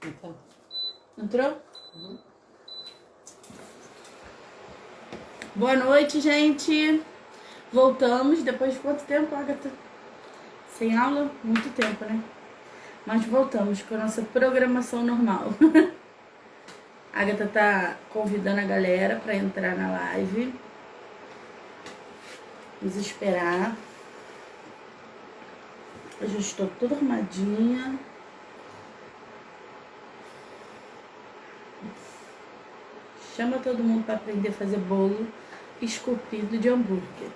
Então. Entrou? Boa noite, gente. Voltamos depois de quanto tempo, Agatha? Sem aula? Muito tempo, né? Mas voltamos com a nossa programação normal. A Agatha tá convidando a galera para entrar na live. Vamos esperar. Eu já estou toda arrumadinha. Chama todo mundo para aprender a fazer bolo esculpido de hambúrguer.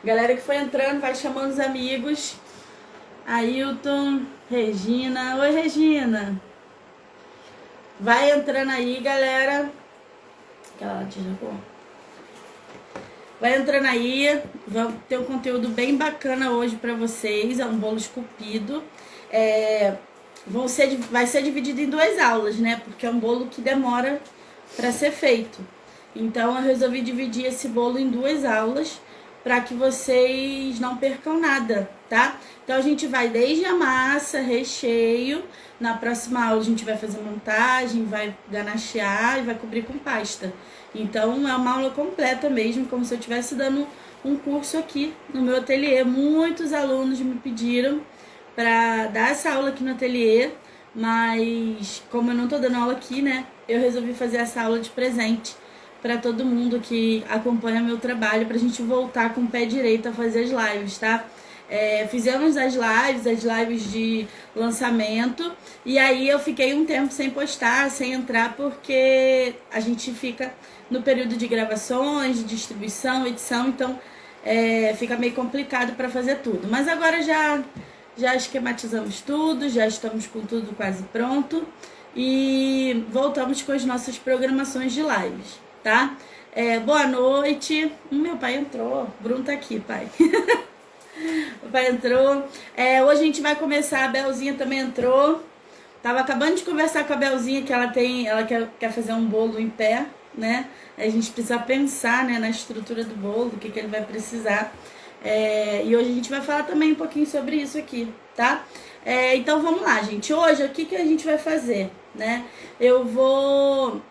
Galera que foi entrando, vai chamando os amigos. Ailton, Regina. Oi, Regina. Vai entrando aí, galera. Aquela latinha boa. Vai entrando aí. Vamos ter um conteúdo bem bacana hoje pra vocês. É um bolo esculpido. Vai ser dividido em 2 aulas, né? Porque é um bolo que demora pra ser feito. Então eu resolvi dividir esse bolo em 2 aulas para que vocês não percam nada, tá? Então a gente vai desde a massa, recheio. Na próxima aula a gente vai fazer montagem, vai ganachear e vai cobrir com pasta. Então é uma aula completa mesmo, como se eu estivesse dando um curso aqui no meu ateliê. Muitos alunos me pediram para dar essa aula aqui no ateliê, mas como eu não tô dando aula aqui, né, eu resolvi fazer essa aula de presente para todo mundo que acompanha meu trabalho, pra gente voltar com o pé direito a fazer as lives, tá? Fizemos as lives de lançamento, e aí eu fiquei um tempo sem postar, sem entrar, porque a gente fica no período de gravações, de distribuição, edição, então fica meio complicado para fazer tudo. Mas agora já esquematizamos tudo, já estamos com tudo quase pronto, e voltamos com as nossas programações de lives, tá? Boa noite. Meu pai entrou. Bruno tá aqui, pai. O pai entrou. Hoje a gente vai começar. A Belzinha também entrou. Tava acabando de conversar com a Belzinha que ela quer fazer um bolo em pé, né? A gente precisa pensar, né, na estrutura do bolo, do que ele vai precisar. E hoje a gente vai falar também um pouquinho sobre isso aqui, tá? Então vamos lá, gente. Hoje o que a gente vai fazer, né? Eu vou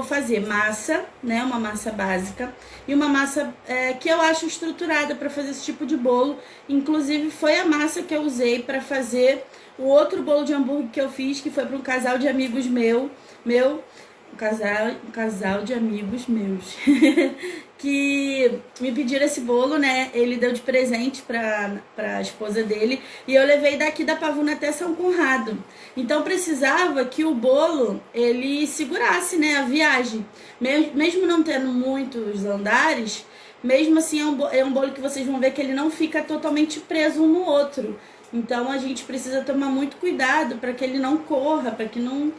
fazer massa, né, uma massa básica e uma massa que eu acho estruturada para fazer esse tipo de bolo. Inclusive foi a massa que eu usei para fazer o outro bolo de hambúrguer que eu fiz, que foi para um casal de amigos um casal de amigos meus que me pediram esse bolo, né? Ele deu de presente pra esposa dele e eu levei daqui da Pavuna até São Conrado. Então precisava que o bolo ele segurasse, né, a viagem. Mesmo não tendo muitos andares, mesmo assim é um bolo que vocês vão ver que ele não fica totalmente preso um no outro. Então a gente precisa tomar muito cuidado para que ele não corra, para que não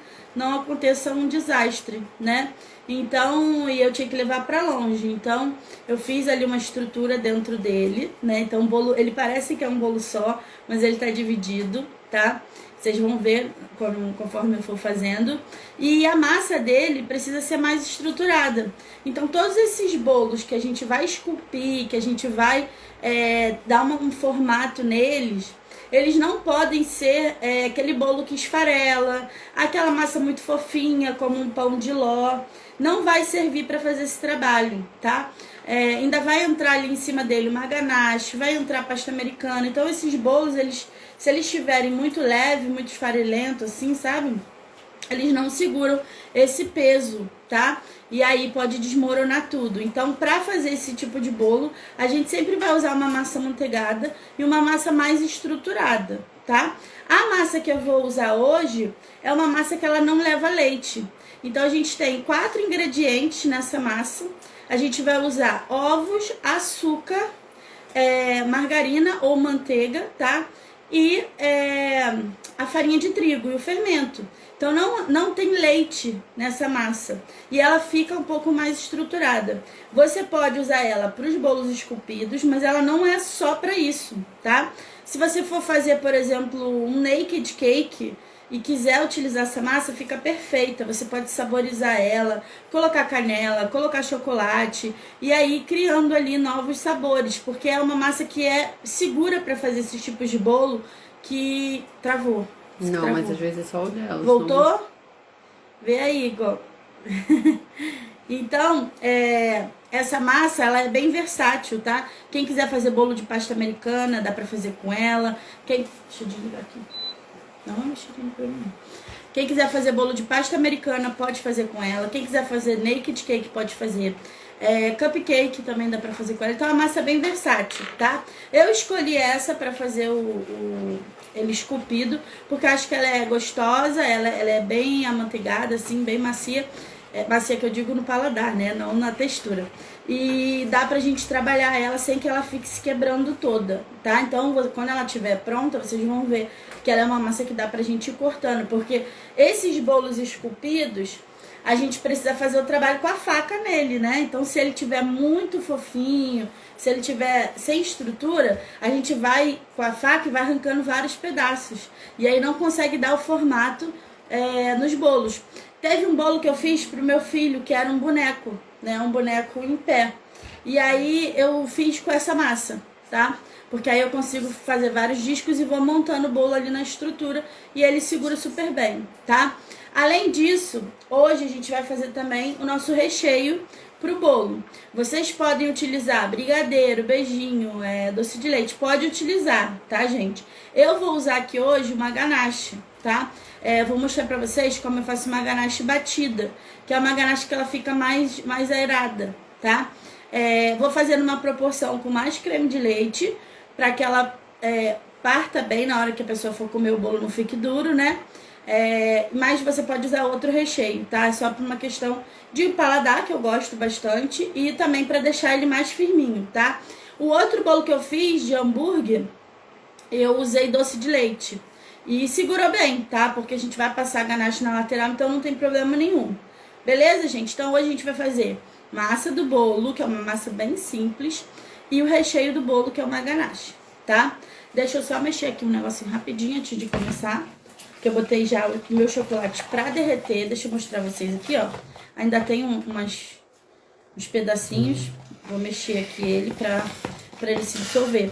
aconteça um desastre, né? Então, e eu tinha que levar para longe. Então, eu fiz ali uma estrutura dentro dele, né? Então, o bolo, ele parece que é um bolo só, mas ele tá dividido, tá? Vocês vão ver conforme eu for fazendo. E a massa dele precisa ser mais estruturada. Então, todos esses bolos que a gente vai esculpir, que a gente vai dar um formato neles, eles não podem ser aquele bolo que esfarela, aquela massa muito fofinha, como um pão de ló. Não vai servir para fazer esse trabalho, tá? Ainda vai entrar ali em cima dele uma ganache, vai entrar pasta americana. Então esses bolos, se eles estiverem muito leve, muito esfarelento, assim, sabe? Eles não seguram esse peso, tá? E aí pode desmoronar tudo. Então, para fazer esse tipo de bolo, a gente sempre vai usar uma massa manteigada e uma massa mais estruturada, tá? A massa que eu vou usar hoje é uma massa que ela não leva leite. Então, a gente tem 4 ingredientes nessa massa. A gente vai usar ovos, açúcar, margarina ou manteiga, tá? E a farinha de trigo e o fermento. Então não tem leite nessa massa e ela fica um pouco mais estruturada. Você pode usar ela para os bolos esculpidos, mas ela não é só para isso, tá? Se você for fazer, por exemplo, um naked cake, e quiser utilizar essa massa, fica perfeita. Você pode saborizar ela, colocar canela, colocar chocolate e aí criando ali novos sabores, porque é uma massa que é segura para fazer esses tipos de bolo que travou. Não, Travou. mas às vezes é só o dela. Voltou? Não... Vê aí, Igor. Então, essa massa, ela é bem versátil, tá? Quem quiser fazer bolo de pasta americana, dá pra fazer com ela. Deixa eu desligar aqui. Não é mexendo pra mim. Quem quiser fazer bolo de pasta americana, pode fazer com ela. Quem quiser fazer naked cake, pode fazer. Cupcake também dá pra fazer com ela. Então, é uma massa bem versátil, tá? Eu escolhi essa pra fazer ele esculpido, porque eu acho que ela é gostosa, ela é bem amanteigada, assim, bem macia. Macia que eu digo no paladar, né? Não na textura. E dá pra gente trabalhar ela sem que ela fique se quebrando toda, tá? Então, quando ela estiver pronta, vocês vão ver que ela é uma massa que dá pra gente ir cortando. Porque esses bolos esculpidos, a gente precisa fazer o trabalho com a faca nele, né? Então, se ele tiver muito fofinho, se ele tiver sem estrutura, a gente vai com a faca e vai arrancando vários pedaços. E aí não consegue dar o formato nos bolos. Teve um bolo que eu fiz pro meu filho, que era um boneco, né? Um boneco em pé. E aí eu fiz com essa massa, tá? Porque aí eu consigo fazer vários discos e vou montando o bolo ali na estrutura e ele segura super bem, tá? Além disso, hoje a gente vai fazer também o nosso recheio pro bolo. Vocês podem utilizar brigadeiro, beijinho, doce de leite, pode utilizar, tá, gente? Eu vou usar aqui hoje uma ganache, tá? Vou mostrar pra vocês como eu faço uma ganache batida, que é uma ganache que ela fica mais aerada, tá? Vou fazer numa proporção com mais creme de leite, pra que ela parta bem na hora que a pessoa for comer o bolo, não fique duro, né? Mas você pode usar outro recheio, tá? É só por uma questão de paladar, que eu gosto bastante, e também pra deixar ele mais firminho, tá? O outro bolo que eu fiz de hambúrguer, eu usei doce de leite. E segurou bem, tá? Porque a gente vai passar a ganache na lateral, então não tem problema nenhum. Beleza, gente? Então hoje a gente vai fazer massa do bolo, que é uma massa bem simples, e o recheio do bolo, que é uma ganache, tá? Deixa eu só mexer aqui um negocinho rapidinho antes de começar, que eu botei já o meu chocolate pra derreter. Deixa eu mostrar vocês aqui, ó. Ainda tem uns pedacinhos. Vou mexer aqui ele pra ele se dissolver.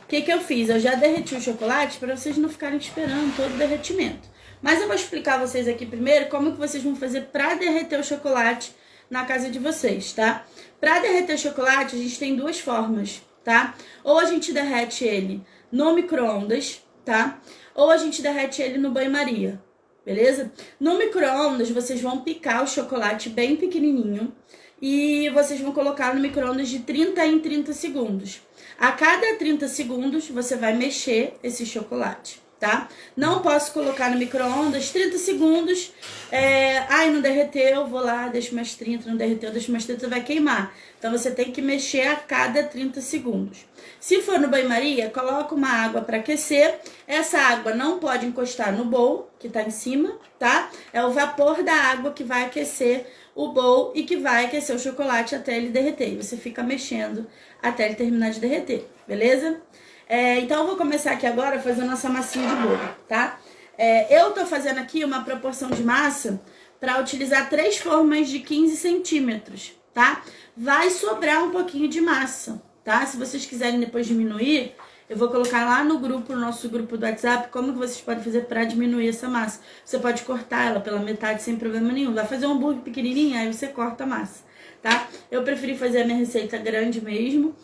O que eu fiz? Eu já derreti o chocolate para vocês não ficarem esperando todo o derretimento. Mas eu vou explicar a vocês aqui primeiro como que vocês vão fazer para derreter o chocolate na casa de vocês, tá? Para derreter o chocolate, a gente tem duas formas, tá? Ou a gente derrete ele no micro-ondas, tá? Ou a gente derrete ele no banho-maria, beleza? No micro-ondas, vocês vão picar o chocolate bem pequenininho e vocês vão colocar no micro-ondas de 30 em 30 segundos. A cada 30 segundos, você vai mexer esse chocolate, tá? Não posso colocar no micro-ondas 30 segundos, não derreteu, vou lá, deixo mais 30, não derreteu, deixo mais 30, vai queimar. Então, você tem que mexer a cada 30 segundos. Se for no banho-maria, coloca uma água para aquecer. Essa água não pode encostar no bowl, que tá em cima, tá? É o vapor da água que vai aquecer o bowl e que vai aquecer o chocolate até ele derreter. E você fica mexendo até ele terminar de derreter, beleza? Então, eu vou começar aqui agora fazendo nossa massinha de bolo, tá? Eu tô fazendo aqui uma proporção de massa para utilizar 3 formas de 15 centímetros, tá? Vai sobrar um pouquinho de massa, tá? Se vocês quiserem depois diminuir, eu vou colocar lá no grupo, no nosso grupo do WhatsApp, como que vocês podem fazer para diminuir essa massa. Você pode cortar ela pela metade sem problema nenhum. Vai fazer um hambúrguer pequenininho, aí você corta a massa, tá? Eu preferi fazer a minha receita grande mesmo,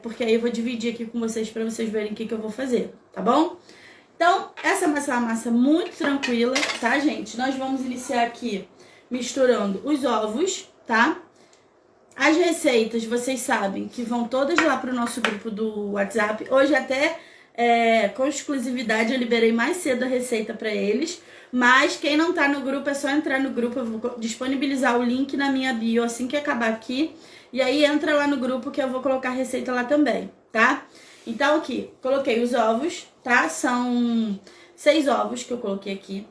porque aí eu vou dividir aqui com vocês para vocês verem o que eu vou fazer, tá bom? Então, essa massa é uma massa muito tranquila, tá, gente? Nós vamos iniciar aqui misturando os ovos, tá? As receitas, vocês sabem que vão todas lá pro nosso grupo do WhatsApp. Hoje até, com exclusividade, eu liberei mais cedo a receita para eles. Mas quem não tá no grupo, é só entrar no grupo. Eu vou disponibilizar o link na minha bio assim que acabar aqui. E aí entra lá no grupo que eu vou colocar a receita lá também, tá? Então aqui, coloquei os ovos, tá? São 6 ovos que eu coloquei aqui.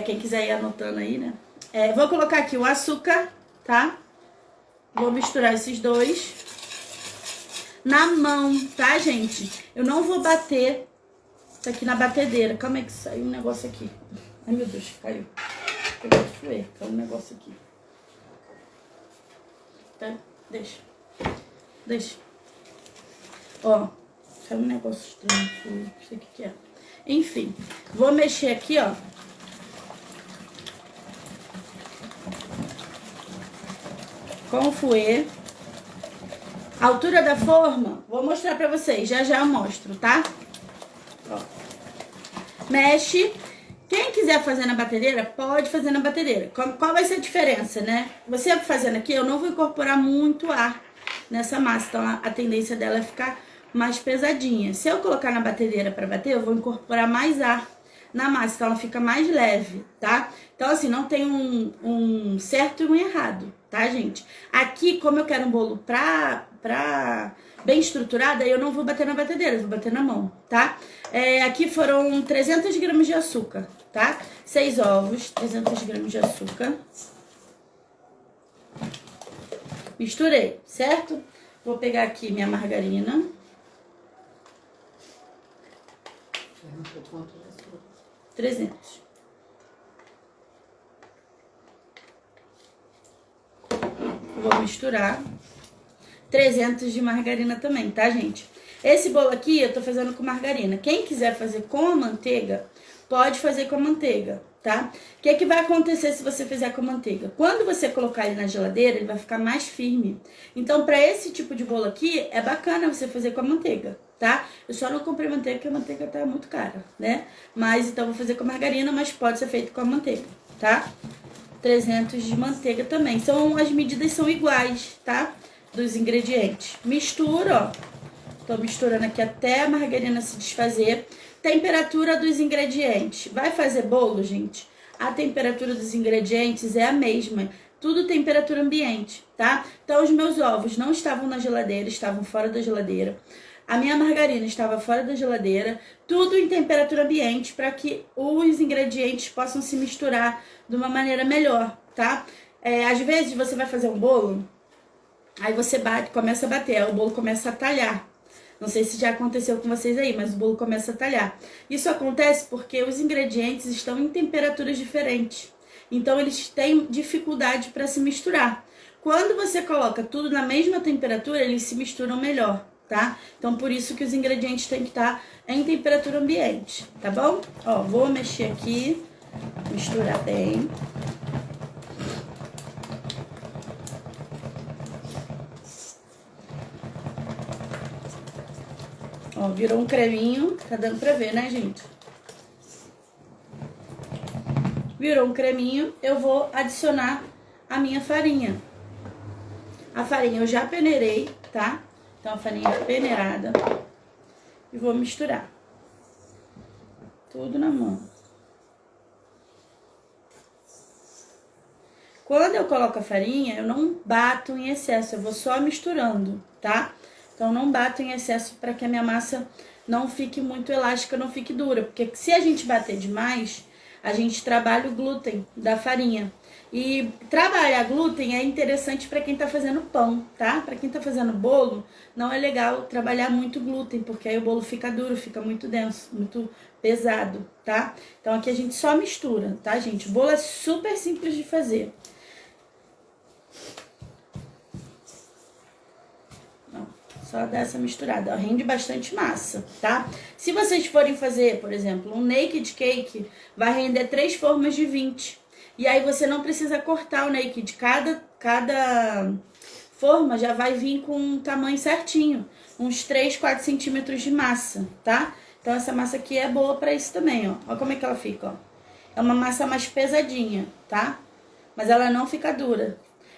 Quem quiser ir anotando aí, né? Vou colocar aqui o açúcar, tá? Vou misturar esses dois na mão, tá, gente? Eu não vou bater Tá aqui na batedeira. Calma aí que saiu um negócio aqui. Ai, meu Deus, caiu. Pegou de fluir. Caiu um negócio aqui. Tá? Deixa. Deixa. Ó, caiu um negócio estranho. Não sei o que é. Enfim, vou mexer aqui, ó. Com o fouet. A altura da forma, vou mostrar pra vocês. Já eu mostro, tá? Ó. Mexe. Quem quiser fazer na batedeira, pode fazer na batedeira. Qual vai ser a diferença, né? Você fazendo aqui, eu não vou incorporar muito ar nessa massa. Então, a tendência dela é ficar mais pesadinha. Se eu colocar na batedeira pra bater, eu vou incorporar mais ar na massa. Então, ela fica mais leve, tá? Então, assim, não tem um certo e um errado, tá, gente? Aqui, como eu quero um bolo bem estruturado, aí eu não vou bater na batedeira, eu vou bater na mão, tá? Aqui foram 300 gramas de açúcar, tá? 6 ovos, 300 gramas de açúcar. Misturei, certo? Vou pegar aqui minha margarina. Quanto de açúcar? 300. Vou misturar. 300 de margarina também, tá, gente? Esse bolo aqui eu tô fazendo com margarina. Quem quiser fazer com a manteiga, pode fazer com a manteiga, tá? O que vai acontecer se você fizer com a manteiga? Quando você colocar ele na geladeira, ele vai ficar mais firme. Então, pra esse tipo de bolo aqui, é bacana você fazer com a manteiga, tá? Eu só não comprei manteiga porque a manteiga tá muito cara, né? Mas, então, vou fazer com a margarina, mas pode ser feito com a manteiga, tá? 300 de manteiga também. As medidas são iguais, tá? Dos ingredientes. Mistura, ó. Tô misturando aqui até a margarina se desfazer. Temperatura dos ingredientes. Vai fazer bolo, gente? A temperatura dos ingredientes é a mesma. Tudo temperatura ambiente, tá? Então, os meus ovos não estavam na geladeira, estavam fora da geladeira. A minha margarina estava fora da geladeira. Tudo em temperatura ambiente para que os ingredientes possam se misturar de uma maneira melhor, tá? Às vezes, você vai fazer um bolo, aí você começa a bater, o bolo começa a talhar. Não sei se já aconteceu com vocês aí, mas o bolo começa a talhar. Isso acontece porque os ingredientes estão em temperaturas diferentes. Então, eles têm dificuldade para se misturar. Quando você coloca tudo na mesma temperatura, eles se misturam melhor, tá? Então, por isso que os ingredientes têm que estar em temperatura ambiente, tá bom? Ó, vou mexer aqui, misturar bem. Ó, virou um creminho, tá dando pra ver, né, gente? Virou um creminho, eu vou adicionar a minha farinha. A farinha eu já peneirei, tá? Então, a farinha peneirada. E vou misturar. Tudo na mão. Quando eu coloco a farinha, eu não bato em excesso, eu vou só misturando, tá? Então, não bato em excesso para que a minha massa não fique muito elástica, não fique dura. Porque se a gente bater demais, a gente trabalha o glúten da farinha. E trabalhar glúten é interessante para quem tá fazendo pão, tá? Para quem tá fazendo bolo, não é legal trabalhar muito glúten, porque aí o bolo fica duro, fica muito denso, muito pesado, tá? Então, aqui a gente só mistura, tá, gente? O bolo é super simples de fazer. Só dar essa misturada, ó, rende bastante massa, tá? Se vocês forem fazer, por exemplo, um naked cake, vai render 3 formas de 20. E aí você não precisa cortar o naked. Cada forma já vai vir com um tamanho certinho. Uns 3, 4 centímetros de massa, tá? Então essa massa aqui é boa pra isso também, ó. Ó como é que ela fica, ó. É uma massa mais pesadinha, tá? Mas ela não fica dura.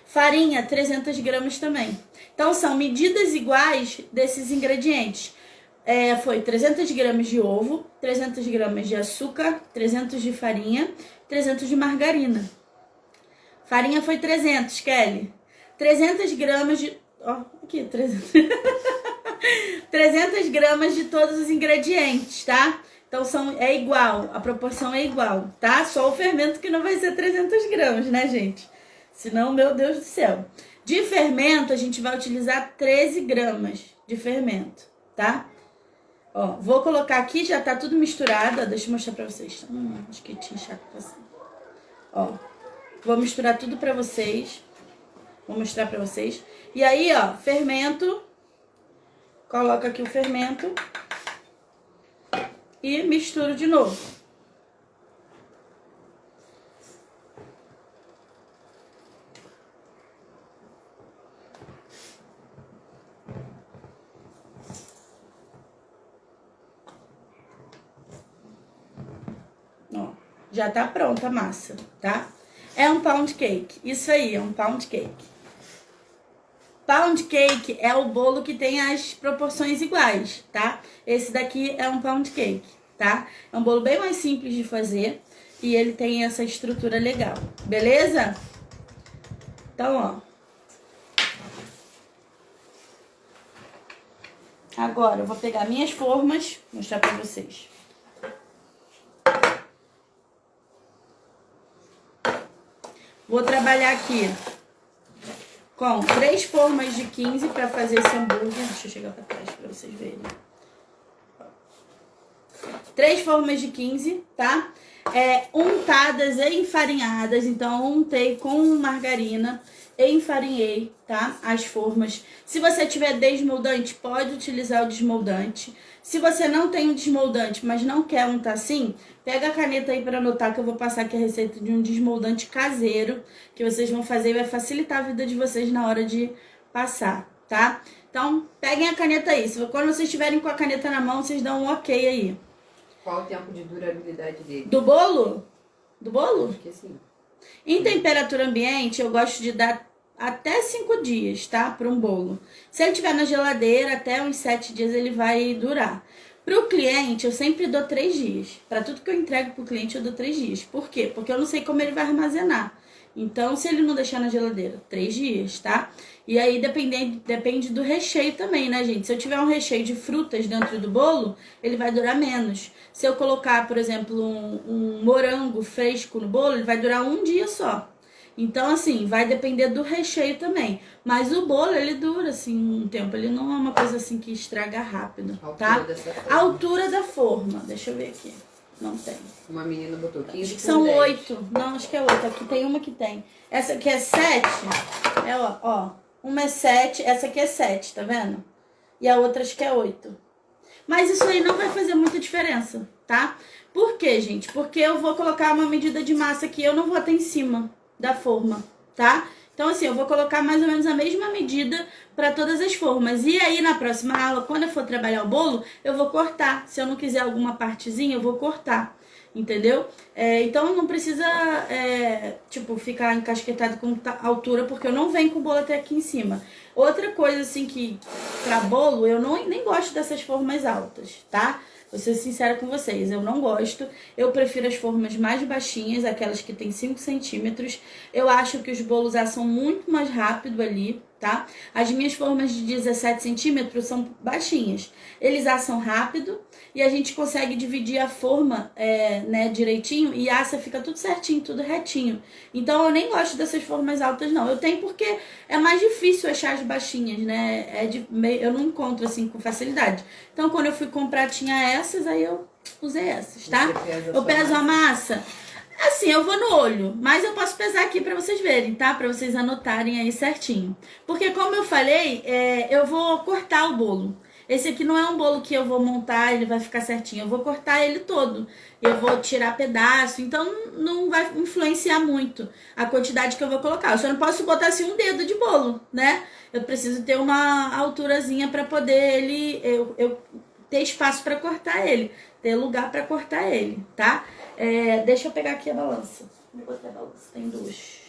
Farinha, 300 gramas também. Então, são medidas iguais desses ingredientes. Foi 300 gramas de ovo, 300 gramas de açúcar, 300 de farinha, 300 de margarina. Farinha foi 300, Kelly. 300 gramas de... Ó, aqui, 300. 300 gramas de todos os ingredientes, tá? Então, é igual, a proporção é igual, tá? Só o fermento que não vai ser 300 gramas, né, gente? Senão, meu Deus do céu. De fermento, a gente vai utilizar 13 gramas de fermento, tá? Ó, vou colocar aqui, já tá tudo misturado. Ó, deixa eu mostrar pra vocês. Acho que tinha chato pra você. Ó, vou misturar tudo pra vocês. Vou mostrar pra vocês. E aí, ó, fermento. Coloco aqui o fermento. E misturo de novo. Ó, já tá pronta a massa, tá? É um pound cake. Isso aí, é um pound cake. Pound cake é o bolo que tem as proporções iguais, tá? Esse daqui é um pound cake, tá? É um bolo bem mais simples de fazer e ele tem essa estrutura legal, beleza? Então, ó. Agora eu vou pegar minhas formas, mostrar pra vocês. Vou trabalhar aqui com 3 formas de 15 para fazer esse hambúrguer. Deixa eu chegar para trás para vocês verem. 3 formas de 15, tá? Untadas e enfarinhadas. Então, untei com margarina e enfarinhei, tá? As formas. Se você tiver desmoldante, pode utilizar o desmoldante. Se você não tem o desmoldante, mas não quer untar assim, pega a caneta aí para anotar que eu vou passar aqui a receita de um desmoldante caseiro que vocês vão fazer e vai facilitar a vida de vocês na hora de passar, tá? Então, peguem a caneta aí. Quando vocês estiverem com a caneta na mão, vocês dão um ok aí. Qual o tempo de durabilidade dele? Do bolo? Do bolo? Acho que sim. Em temperatura ambiente, eu gosto de dar até 5 dias, tá? Para um bolo. Se ele estiver na geladeira, até uns 7 dias ele vai durar. Para o cliente, eu sempre dou 3 dias. Para tudo que eu entrego para o cliente, eu dou 3 dias. Por quê? Porque eu não sei como ele vai armazenar. Então, se ele não deixar na geladeira, 3 dias, tá? E aí depende do recheio também, né, gente? Se eu tiver um recheio de frutas dentro do bolo, ele vai durar menos. Se eu colocar, por exemplo, um morango fresco no bolo, ele vai durar 1 dia só. Então, assim, vai depender do recheio também. Mas o bolo, ele dura, assim, um tempo. Ele não é uma coisa, assim, que estraga rápido, tá? A altura da forma. Deixa eu ver aqui. Não tem. Uma menina botou 15 acho que por são 10. 8. Não, acho que é 8. Aqui tem uma que tem. Essa aqui é 7. Ó. Uma é 7. Essa aqui é 7, tá vendo? E a outra acho que é 8. Mas isso aí não vai fazer muita diferença, tá? Por quê, gente? Porque eu vou colocar uma medida de massa aqui. Eu não vou até em cima da forma, tá? Então, assim, eu vou colocar mais ou menos a mesma medida para todas as formas. E aí, na próxima aula, quando eu for trabalhar o bolo, eu vou cortar. Se eu não quiser alguma partezinha, eu vou cortar, entendeu? Então, não precisa, ficar encasquetado com altura, porque eu não venho com o bolo até aqui em cima. Outra coisa, assim, que para bolo, eu nem gosto dessas formas altas, tá? Vou ser sincera com vocês, eu não gosto. Eu prefiro as formas mais baixinhas, aquelas que tem 5 centímetros. Eu acho que os bolos assam muito mais rápido ali, tá? As minhas formas de 17 centímetros são baixinhas. Eles assam rápido e a gente consegue dividir a forma, direitinho e assa, fica tudo certinho, tudo retinho. Então eu nem gosto dessas formas altas, não. Eu tenho porque é mais difícil achar as baixinhas, né? Eu não encontro assim com facilidade. Então quando eu fui comprar tinha essas, aí eu usei essas, tá? Eu peso a massa. Assim, eu vou no olho, mas eu posso pesar aqui pra vocês verem, tá? Pra vocês anotarem aí certinho. Porque como eu falei, eu vou cortar o bolo. Esse aqui não é um bolo que eu vou montar, ele vai ficar certinho. Eu vou cortar ele todo. Eu vou tirar pedaço, então não vai influenciar muito a quantidade que eu vou colocar. Eu só não posso botar assim um dedo de bolo, né? Eu preciso ter uma alturazinha pra poder eu ter espaço pra cortar ele. Ter lugar pra cortar ele, tá? Deixa eu pegar aqui a balança. Vou botar a balança, tem 2.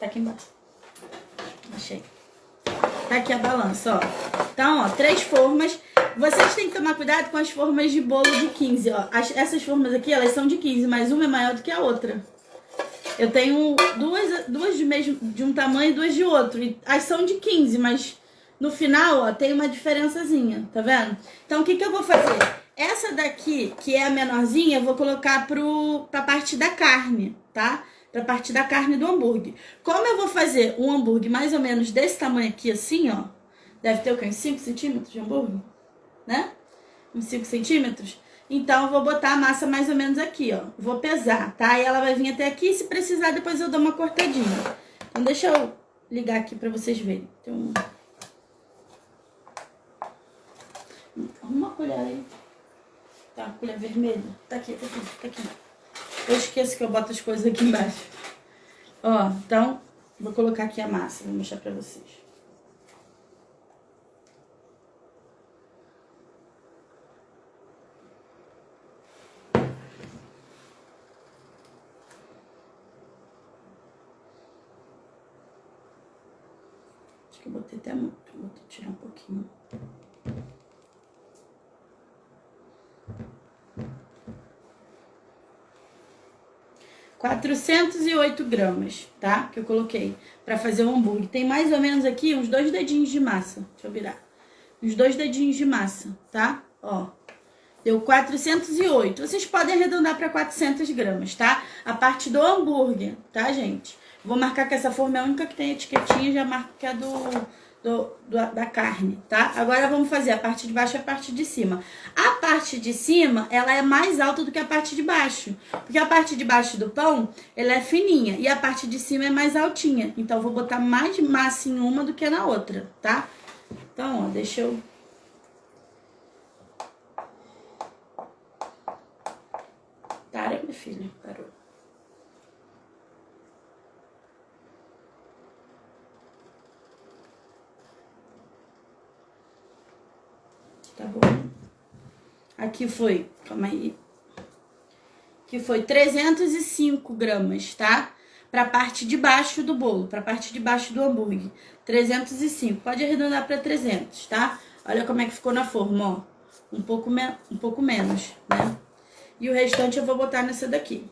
Tá aqui embaixo. Achei. Tá aqui a balança, ó. Então, ó, 3 formas. Vocês têm que tomar cuidado com as formas de bolo de 15, ó. Essas formas aqui, elas são de 15, mas uma é maior do que a outra. Eu tenho duas de um tamanho e 2 de outro. E as são de 15, mas no final, ó, tem uma diferençazinha, tá vendo? Então, o que eu vou fazer? Essa daqui, que é a menorzinha, eu vou colocar pra parte da carne, tá? Pra parte da carne do hambúrguer. Como eu vou fazer um hambúrguer mais ou menos desse tamanho aqui, assim, ó. Deve ter o quê? Uns 5 centímetros de hambúrguer? né? Uns 5 centímetros. Então, eu vou botar a massa mais ou menos aqui, ó. Vou pesar, tá? E ela vai vir até aqui. Se precisar, depois eu dou uma cortadinha. Então, deixa eu ligar aqui pra vocês verem. Tem um... Uma colher aí. Tá, colher vermelha. Tá aqui, tá aqui, tá aqui. Eu esqueço que eu boto as coisas aqui embaixo. Ó, então, vou colocar aqui a massa. Vou mostrar pra vocês. Acho que eu botei até muito. Vou tirar um pouquinho. ...408 gramas, tá? Que eu coloquei pra fazer o hambúrguer. Tem mais ou menos aqui uns 2 dedinhos de massa. Deixa eu virar. Uns 2 dedinhos de massa, tá? Ó. Deu 408. Vocês podem arredondar pra 400 gramas, tá? A parte do hambúrguer, tá, gente? Vou marcar que essa forma é a única que tem etiquetinha. Já marco que é da carne, tá? Agora vamos fazer a parte de baixo e a parte de cima. A parte de cima, ela é mais alta do que a parte de baixo. Porque a parte de baixo do pão, ela é fininha. E a parte de cima é mais altinha. Então, eu vou botar mais massa em uma do que na outra, tá? Então, ó, deixa eu... Para, minha filha. Parou. Tá bom? Aqui foi, calma aí. Aqui foi 305 gramas, tá? Pra parte de baixo do bolo, pra parte de baixo do hambúrguer. 305, pode arredondar pra 300, tá? Olha como é que ficou na forma, ó. Um pouco menos, né? E o restante eu vou botar nessa daqui.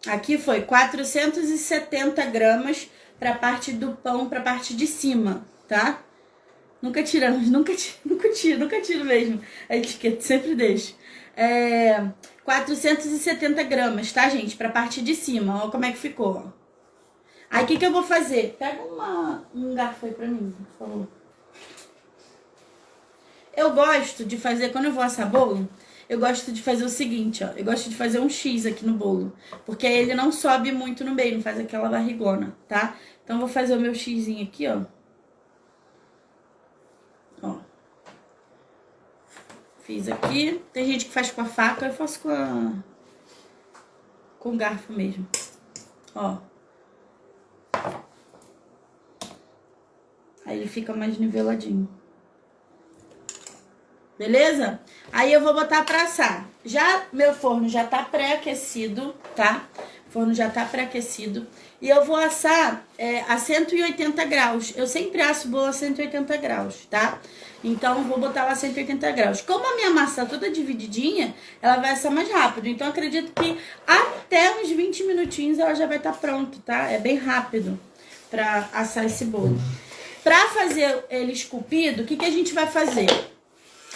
Aqui foi 470 gramas pra parte do pão, pra parte de cima, tá? Nunca tiramos, nunca tiro mesmo. A etiqueta sempre deixo. 470 gramas, tá, gente? Pra parte de cima, ó como é que ficou, ó. Aí, o que eu vou fazer? Pega um garfo aí pra mim, por favor. Eu gosto de fazer, quando eu vou assar bolo, eu gosto de fazer o seguinte, ó. Eu gosto de fazer um X aqui no bolo. Porque aí ele não sobe muito no meio, não faz aquela barrigona, tá? Então, eu vou fazer o meu Xzinho aqui, ó. Ó. Fiz aqui. Tem gente que faz com a faca, eu faço com o garfo mesmo. Ó. Aí ele fica mais niveladinho. Beleza? Aí eu vou botar pra assar. Meu forno já tá pré-aquecido, tá? O forno já tá pré-aquecido. E eu vou assar a 180 graus. Eu sempre asso bolo a 180 graus, tá? Então, eu vou botar lá a 180 graus. Como a minha massa tá toda divididinha, ela vai assar mais rápido. Então, eu acredito que até uns 20 minutinhos ela já vai estar pronta, tá? É bem rápido pra assar esse bolo. Pra fazer ele esculpido, o que a gente vai fazer?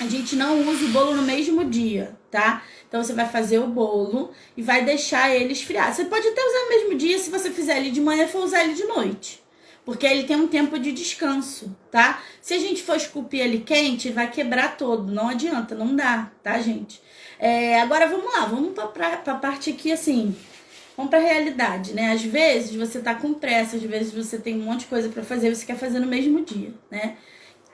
A gente não usa o bolo no mesmo dia, tá? Então, você vai fazer o bolo e vai deixar ele esfriar. Você pode até usar no mesmo dia, se você fizer ele de manhã, for usar ele de noite. Porque ele tem um tempo de descanso, tá? Se a gente for esculpir ele quente, vai quebrar todo. Não adianta, não dá, tá, gente? Agora, vamos lá. Vamos pra parte aqui, assim... Vamos pra realidade, né? Às vezes, você tá com pressa. Às vezes, você tem um monte de coisa pra fazer. Você quer fazer no mesmo dia, né?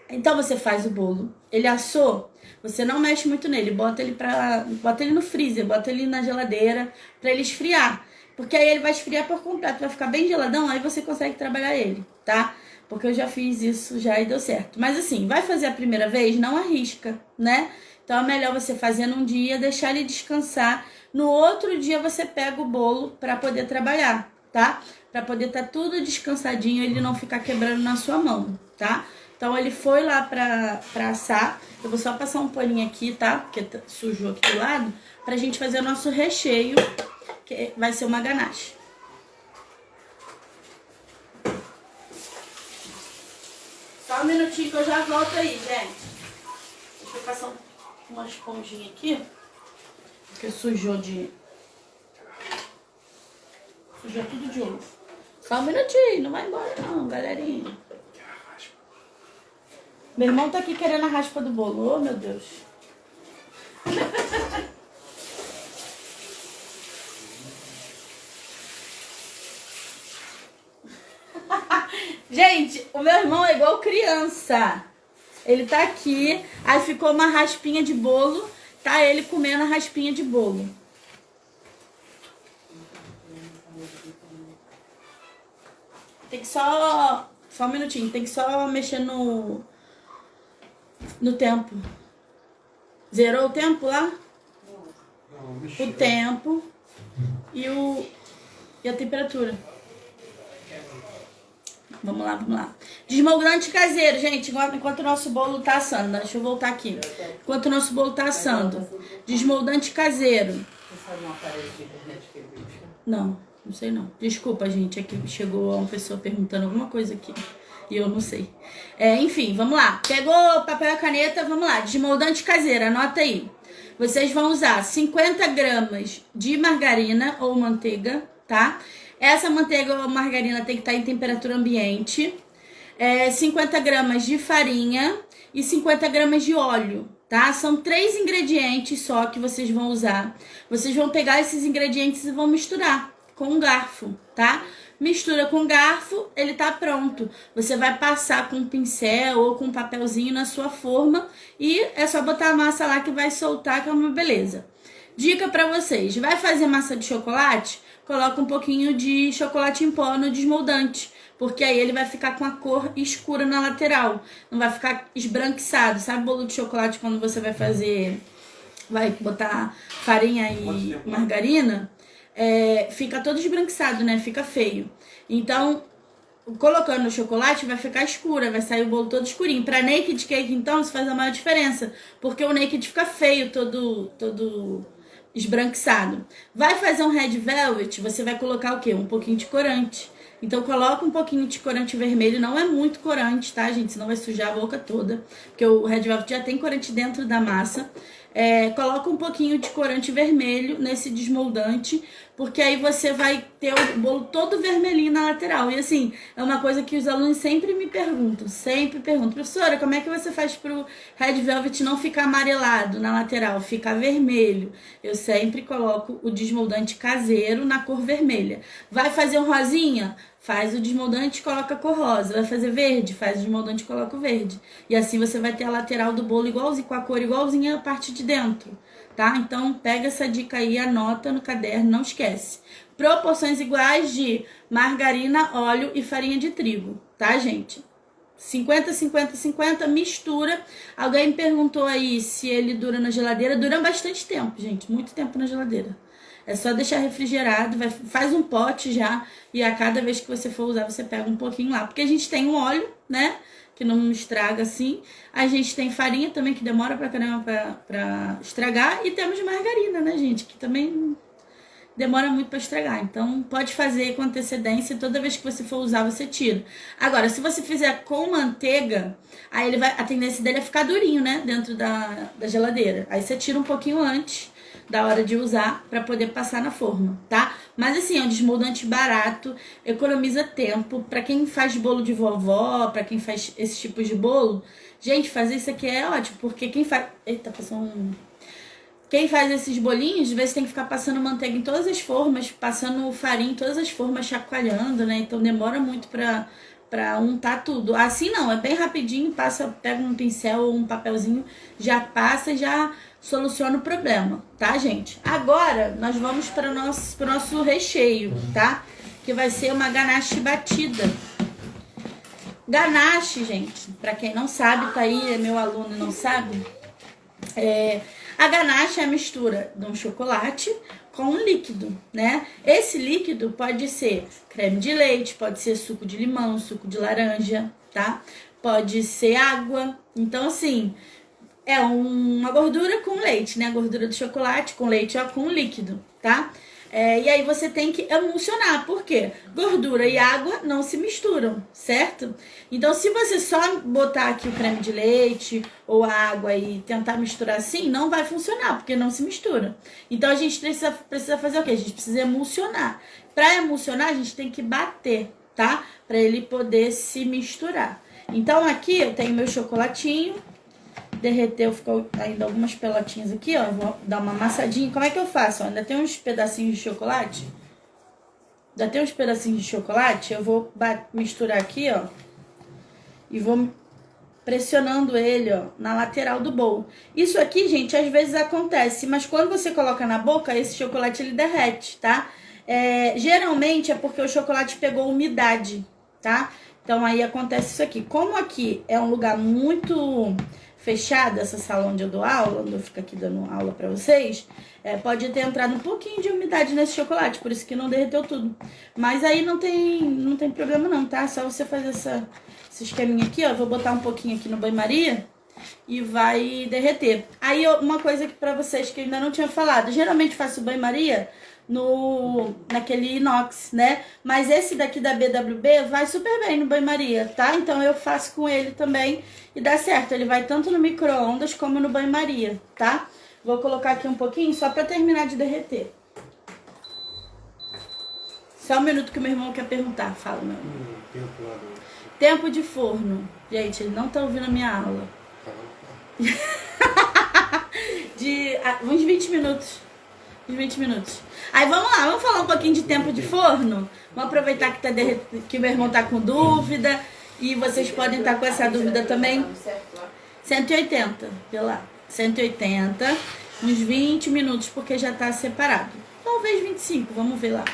Então, você faz o bolo. Ele assou, você não mexe muito nele. Bota ele no freezer, bota ele na geladeira pra ele esfriar. Porque aí ele vai esfriar por completo, vai ficar bem geladão, aí você consegue trabalhar ele, tá? Porque eu já fiz isso já e deu certo. Mas assim, vai fazer a primeira vez, não arrisca, né? Então é melhor você fazer num dia, deixar ele descansar. No outro dia você pega o bolo pra poder trabalhar, tá? Pra poder estar tudo descansadinho, ele não ficar quebrando na sua mão, tá? Então, ele foi lá pra assar. Eu vou só passar um paninho aqui, tá? Porque sujou aqui do lado. Pra gente fazer o nosso recheio, que vai ser uma ganache. Só um minutinho que eu já volto aí, gente. Deixa eu passar uma esponjinha aqui. Porque sujou tudo de ovo. Só um minutinho, não vai embora não, galerinha. Meu irmão tá aqui querendo a raspa do bolo. Oh, meu Deus. Gente, o meu irmão é igual criança. Ele tá aqui, aí ficou uma raspinha de bolo, tá ele comendo a raspinha de bolo. Tem que só um minutinho, tem que só mexer no tempo. Zerou o tempo lá? Não, O tempo e a temperatura. Vamos lá. Desmoldante caseiro, gente, enquanto o nosso bolo tá assando. Deixa eu voltar aqui. Enquanto o nosso bolo tá assando. Desmoldante caseiro. Você sabe um aparelho de internet que ele busca? Não sei não. Desculpa, gente, é que chegou uma pessoa perguntando alguma coisa aqui. E eu não sei. Enfim, vamos lá. Pegou papel e caneta, vamos lá. Desmoldante caseiro, anota aí. Vocês vão usar 50 gramas de margarina ou manteiga, tá? Essa manteiga ou margarina tem que estar em temperatura ambiente. 50 gramas de farinha e 50 gramas de óleo, tá? São 3 ingredientes só que vocês vão usar. Vocês vão pegar esses ingredientes e vão misturar com um garfo, tá? Mistura com garfo, ele tá pronto. Você vai passar com um pincel ou com um papelzinho na sua forma e é só botar a massa lá que vai soltar, que é uma beleza. Dica pra vocês, vai fazer massa de chocolate? Coloca um pouquinho de chocolate em pó no desmoldante, porque aí ele vai ficar com a cor escura na lateral, não vai ficar esbranquiçado. Sabe bolo de chocolate quando você vai fazer, vai botar farinha e margarina? Fica todo esbranquiçado, né? Fica feio. Então, colocando o chocolate vai ficar escura, vai sair o bolo todo escurinho. Pra naked cake, então, isso faz a maior diferença, porque o naked fica feio, todo esbranquiçado. Vai fazer um red velvet, você vai colocar o quê? Um pouquinho de corante. Então coloca um pouquinho de corante vermelho, não é muito corante, tá, gente? Senão vai sujar a boca toda, porque o red velvet já tem corante dentro da massa. Coloca um pouquinho de corante vermelho nesse desmoldante, porque aí você vai ter o bolo todo vermelhinho na lateral. E assim, é uma coisa que os alunos sempre me perguntam, professora, como é que você faz pro red velvet não ficar amarelado na lateral, ficar vermelho? Eu sempre coloco o desmoldante caseiro na cor vermelha. Vai fazer um rosinha? Faz o desmoldante e coloca a cor rosa. Vai fazer verde? Faz o desmoldante e coloca o verde. E assim você vai ter a lateral do bolo igualzinho, com a cor igualzinha a parte de dentro, tá? Então pega essa dica aí, anota no caderno, não esquece. Proporções iguais de margarina, óleo e farinha de trigo, tá, gente? 50, 50, 50, mistura. Alguém me perguntou aí se ele dura na geladeira. Dura bastante tempo, gente, muito tempo na geladeira. É só deixar refrigerado, faz um pote já, e a cada vez que você for usar, você pega um pouquinho lá. Porque a gente tem um óleo, né, que não estraga assim. A gente tem farinha também, que demora pra caramba pra estragar. E temos margarina, né, gente, que também demora muito pra estragar. Então, pode fazer com antecedência, toda vez que você for usar, você tira. Agora, se você fizer com manteiga, aí a tendência dele é ficar durinho, né, dentro da geladeira. Aí você tira um pouquinho antes da hora de usar para poder passar na forma, tá? Mas assim, é um desmoldante barato, economiza tempo. Para quem faz bolo de vovó, para quem faz esses tipos de bolo, gente, fazer isso aqui é ótimo, porque quem faz... Eita, passou um... Quem faz esses bolinhos, às vezes tem que ficar passando manteiga em todas as formas, passando farinha em todas as formas, chacoalhando, né? Então demora muito pra untar tudo. Assim não, é bem rapidinho, pega um pincel ou um papelzinho, já passa e já soluciona o problema, tá, gente? Agora, nós vamos para o nosso recheio, tá? Que vai ser uma ganache batida. Ganache, gente, pra quem não sabe, tá aí, é meu aluno e não sabe, a ganache é a mistura de um chocolate com um líquido, né? Esse líquido pode ser creme de leite, pode ser suco de limão, suco de laranja, tá? Pode ser água. Então, assim, é uma gordura com leite, né? A gordura do chocolate com leite ou com líquido, tá? E aí você tem que emulsionar. Por quê? Gordura e água não se misturam, certo? Então, se você só botar aqui o creme de leite ou a água e tentar misturar assim, não vai funcionar, porque não se mistura. Então, a gente precisa fazer o quê? A gente precisa emulsionar. Para emulsionar, a gente tem que bater, tá? Para ele poder se misturar. Então, aqui eu tenho meu chocolatinho. Derreteu, ficou ainda algumas pelotinhas aqui, ó. Vou dar uma amassadinha. Como é que eu faço? Ó, ainda tem uns pedacinhos de chocolate. Ainda tem uns pedacinhos de chocolate. Eu vou misturar aqui, ó. E vou pressionando ele, ó, na lateral do bowl. Isso aqui, gente, às vezes acontece. Mas quando você coloca na boca, esse chocolate, ele derrete, tá? Geralmente é porque o chocolate pegou umidade, tá? Então, aí acontece isso aqui. Como aqui é um lugar muito fechado, essa sala onde eu dou aula, onde eu fico aqui dando aula pra vocês, pode ter entrado um pouquinho de umidade nesse chocolate, por isso que não derreteu tudo. Mas aí não tem problema não, tá? Só você fazer esse esqueminha aqui, ó. Vou botar um pouquinho aqui no banho-maria e vai derreter. Aí, uma coisa que pra vocês que eu ainda não tinha falado, geralmente faço banho-maria naquele inox, né? Mas esse daqui da BWB vai super bem no banho-maria, tá? Então eu faço com ele também e dá certo. Ele vai tanto no micro-ondas como no banho-maria, tá? Vou colocar aqui um pouquinho só pra terminar de derreter. Só um minuto que o meu irmão quer perguntar. Fala, meu irmão. Tempo de forno. Gente, ele não tá ouvindo a minha aula. De uns 20 minutos. Uns 20 minutos. Aí vamos lá, vamos falar um pouquinho de tempo de forno? Vamos aproveitar que meu irmão tá com dúvida e vocês podem estar com essa dúvida também. 180, vê lá. 180, uns 20 minutos, porque já tá separado. Talvez 25, vamos ver lá.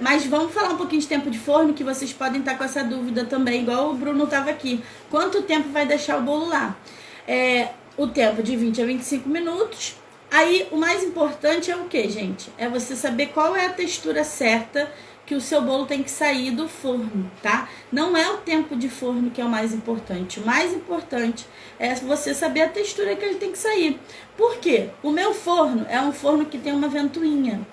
Mas vamos falar um pouquinho de tempo de forno, que vocês podem estar com essa dúvida também, igual o Bruno tava aqui. Quanto tempo vai deixar o bolo lá? O tempo de 20 a 25 minutos. Aí, o mais importante é o que, gente? É você saber qual é a textura certa que o seu bolo tem que sair do forno, tá? Não é o tempo de forno que é o mais importante. O mais importante é você saber a textura que ele tem que sair. Por quê? O meu forno é um forno que tem uma ventoinha.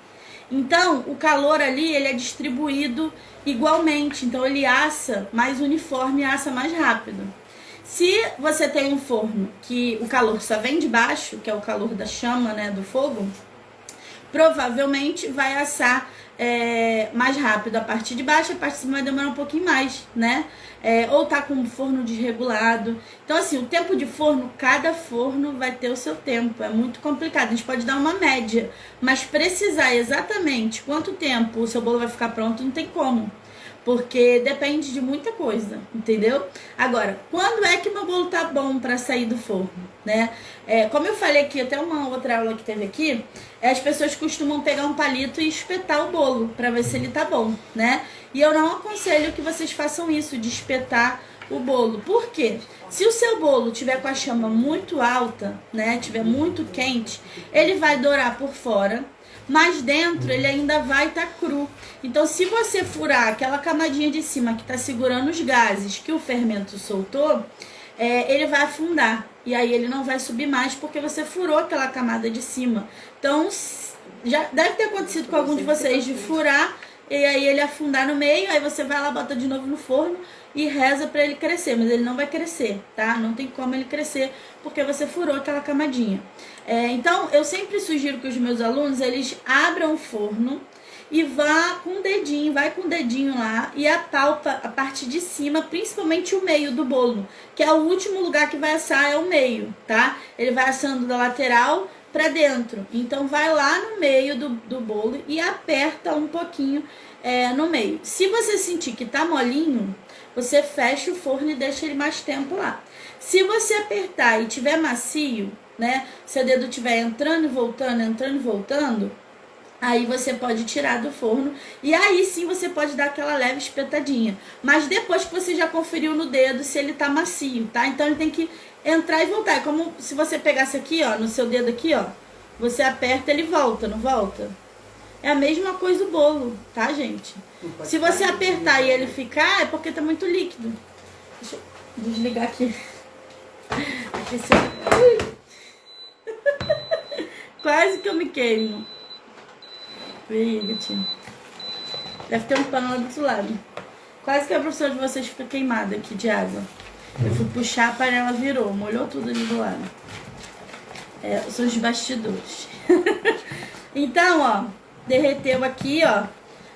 Então, o calor ali, ele é distribuído igualmente. Então, ele assa mais uniforme e assa mais rápido. Se você tem um forno que o calor só vem de baixo, que é o calor da chama, né, do fogo, provavelmente vai assar mais rápido a parte de baixo, a parte de cima vai demorar um pouquinho mais, né? Ou tá com o forno desregulado. Então, assim, o tempo de forno, cada forno vai ter o seu tempo. É muito complicado. A gente pode dar uma média, mas precisar exatamente quanto tempo o seu bolo vai ficar pronto, não tem como. Porque depende de muita coisa, entendeu? Agora, quando é que meu bolo tá bom para sair do forno, né? Como eu falei aqui, até uma outra aula que teve aqui, as pessoas costumam pegar um palito e espetar o bolo para ver se ele tá bom, né? E eu não aconselho que vocês façam isso, de espetar o bolo. Por quê? Se o seu bolo tiver com a chama muito alta, né? Tiver muito quente, ele vai dourar por fora, mas dentro ele ainda vai estar cru. Então, se você furar aquela camadinha de cima que está segurando os gases que o fermento soltou, ele vai afundar. E aí ele não vai subir mais porque você furou aquela camada de cima. Então, já deve ter acontecido com algum de vocês de furar e aí ele afundar no meio, aí você vai lá, bota de novo no forno e reza para ele crescer, mas ele não vai crescer, tá? Não tem como ele crescer porque você furou aquela camadinha. Então, eu sempre sugiro que os meus alunos, eles abram o forno e vai com o dedinho lá e apalpa a parte de cima, principalmente o meio do bolo, que é o último lugar que vai assar, é o meio, tá? Ele vai assando da lateral para dentro. Então, vai lá no meio do bolo e aperta um pouquinho no meio. Se você sentir que tá molinho, você fecha o forno e deixa ele mais tempo lá. Se você apertar e tiver macio, né, seu dedo estiver entrando e voltando, aí você pode tirar do forno e aí sim você pode dar aquela leve espetadinha. Mas depois que você já conferiu no dedo se ele tá macio, tá? Então ele tem que entrar e voltar. É como se você pegasse aqui, ó, no seu dedo aqui, ó, você aperta, ele volta, não volta? É a mesma coisa do bolo, tá, gente? Se você apertar e ele ficar, é porque tá muito líquido. Deixa eu desligar aqui. Quase que eu me queimo. Ih, Gatinho. Deve ter um pano lá do outro lado. Quase que a professora de vocês fica queimada aqui de água. Eu fui puxar, a panela virou, molhou tudo ali do lado. São os bastidores. Então, ó, derreteu aqui, ó.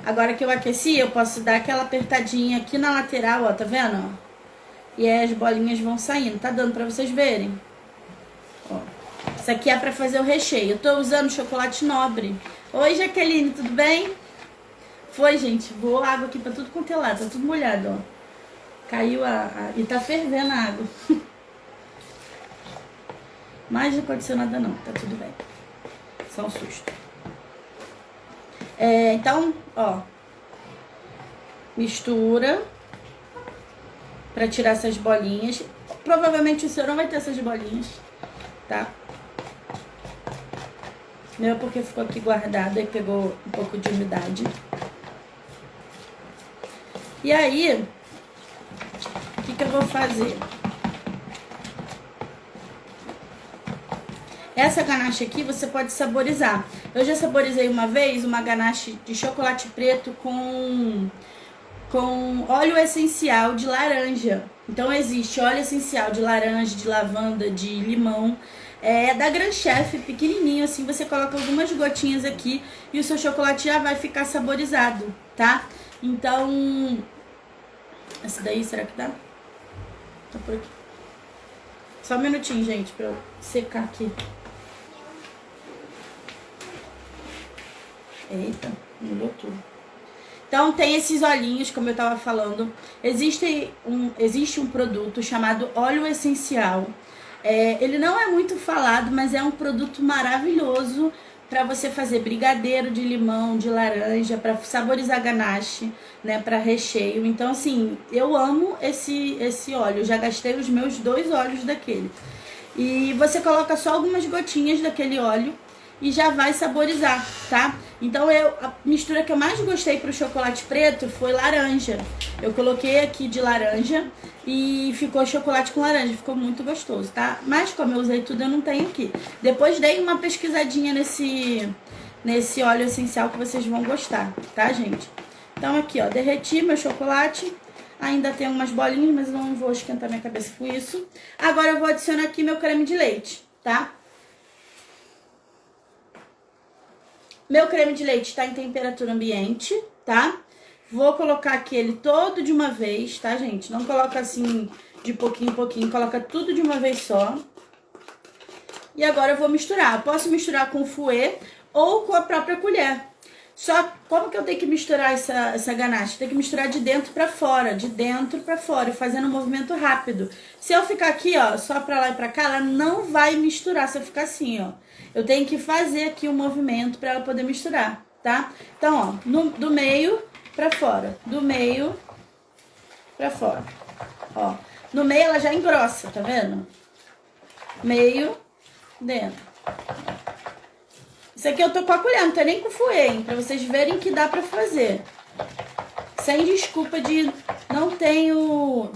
Agora que eu aqueci, eu posso dar aquela apertadinha aqui na lateral, ó, tá vendo? Ó? E aí as bolinhas vão saindo. Tá dando pra vocês verem? Ó. Isso aqui é pra fazer o recheio. Eu tô usando chocolate nobre. Oi, Jaqueline, tudo bem? Foi, gente. Voou água aqui pra tudo quanto é lado. Tá tudo molhado, ó. Caiu e tá fervendo a água. Mas não aconteceu nada não. Tá tudo bem. Só um susto. Então, ó. Mistura. Pra tirar essas bolinhas. Provavelmente o seu não vai ter essas bolinhas. Tá? Meu, porque ficou aqui guardado e pegou um pouco de umidade. E aí, o que eu vou fazer? Essa ganache aqui você pode saborizar. Eu já saborizei uma vez uma ganache de chocolate preto com óleo essencial de laranja. Então existe óleo essencial de laranja, de lavanda, de limão. É da Grand Chef, pequenininho assim, você coloca algumas gotinhas aqui e o seu chocolate já vai ficar saborizado, tá? Então, essa daí, será que dá? Tá por aqui. Só um minutinho, gente, pra eu secar aqui. Eita, mudou tudo. Então, tem esses olhinhos, como eu tava falando. Existe um produto chamado óleo essencial. Ele não é muito falado, mas é um produto maravilhoso para você fazer brigadeiro de limão, de laranja, para saborizar ganache, né, para recheio. Então, assim, eu amo esse óleo. Eu já gastei os meus 2 óleos daquele. E você coloca só algumas gotinhas daquele óleo e já vai saborizar, tá? Então, a mistura que eu mais gostei pro chocolate preto foi laranja. Eu coloquei aqui de laranja e ficou chocolate com laranja. Ficou muito gostoso, tá? Mas como eu usei tudo, eu não tenho aqui. Depois dei uma pesquisadinha nesse óleo essencial que vocês vão gostar, tá, gente? Então, aqui, ó, derreti meu chocolate. Ainda tem umas bolinhas, mas eu não vou esquentar minha cabeça com isso. Agora eu vou adicionar aqui meu creme de leite, tá? Meu creme de leite está em temperatura ambiente, tá? Vou colocar aqui ele todo de uma vez, tá, gente? Não coloca assim de pouquinho em pouquinho, coloca tudo de uma vez só. E agora eu vou misturar. Eu posso misturar com fouet ou com a própria colher. Só como que eu tenho que misturar essa ganache? Tem que misturar de dentro pra fora, e fazendo um movimento rápido. Se eu ficar aqui, ó, só pra lá e pra cá, ela não vai misturar se eu ficar assim, ó. Eu tenho que fazer aqui um movimento pra ela poder misturar, tá? Então, ó, do meio pra fora, do meio pra fora, ó. No meio ela já engrossa, tá vendo? Meio, dentro. Isso aqui eu tô com a colher, não tá nem com fouet, hein? Pra vocês verem que dá pra fazer. Sem desculpa de não tenho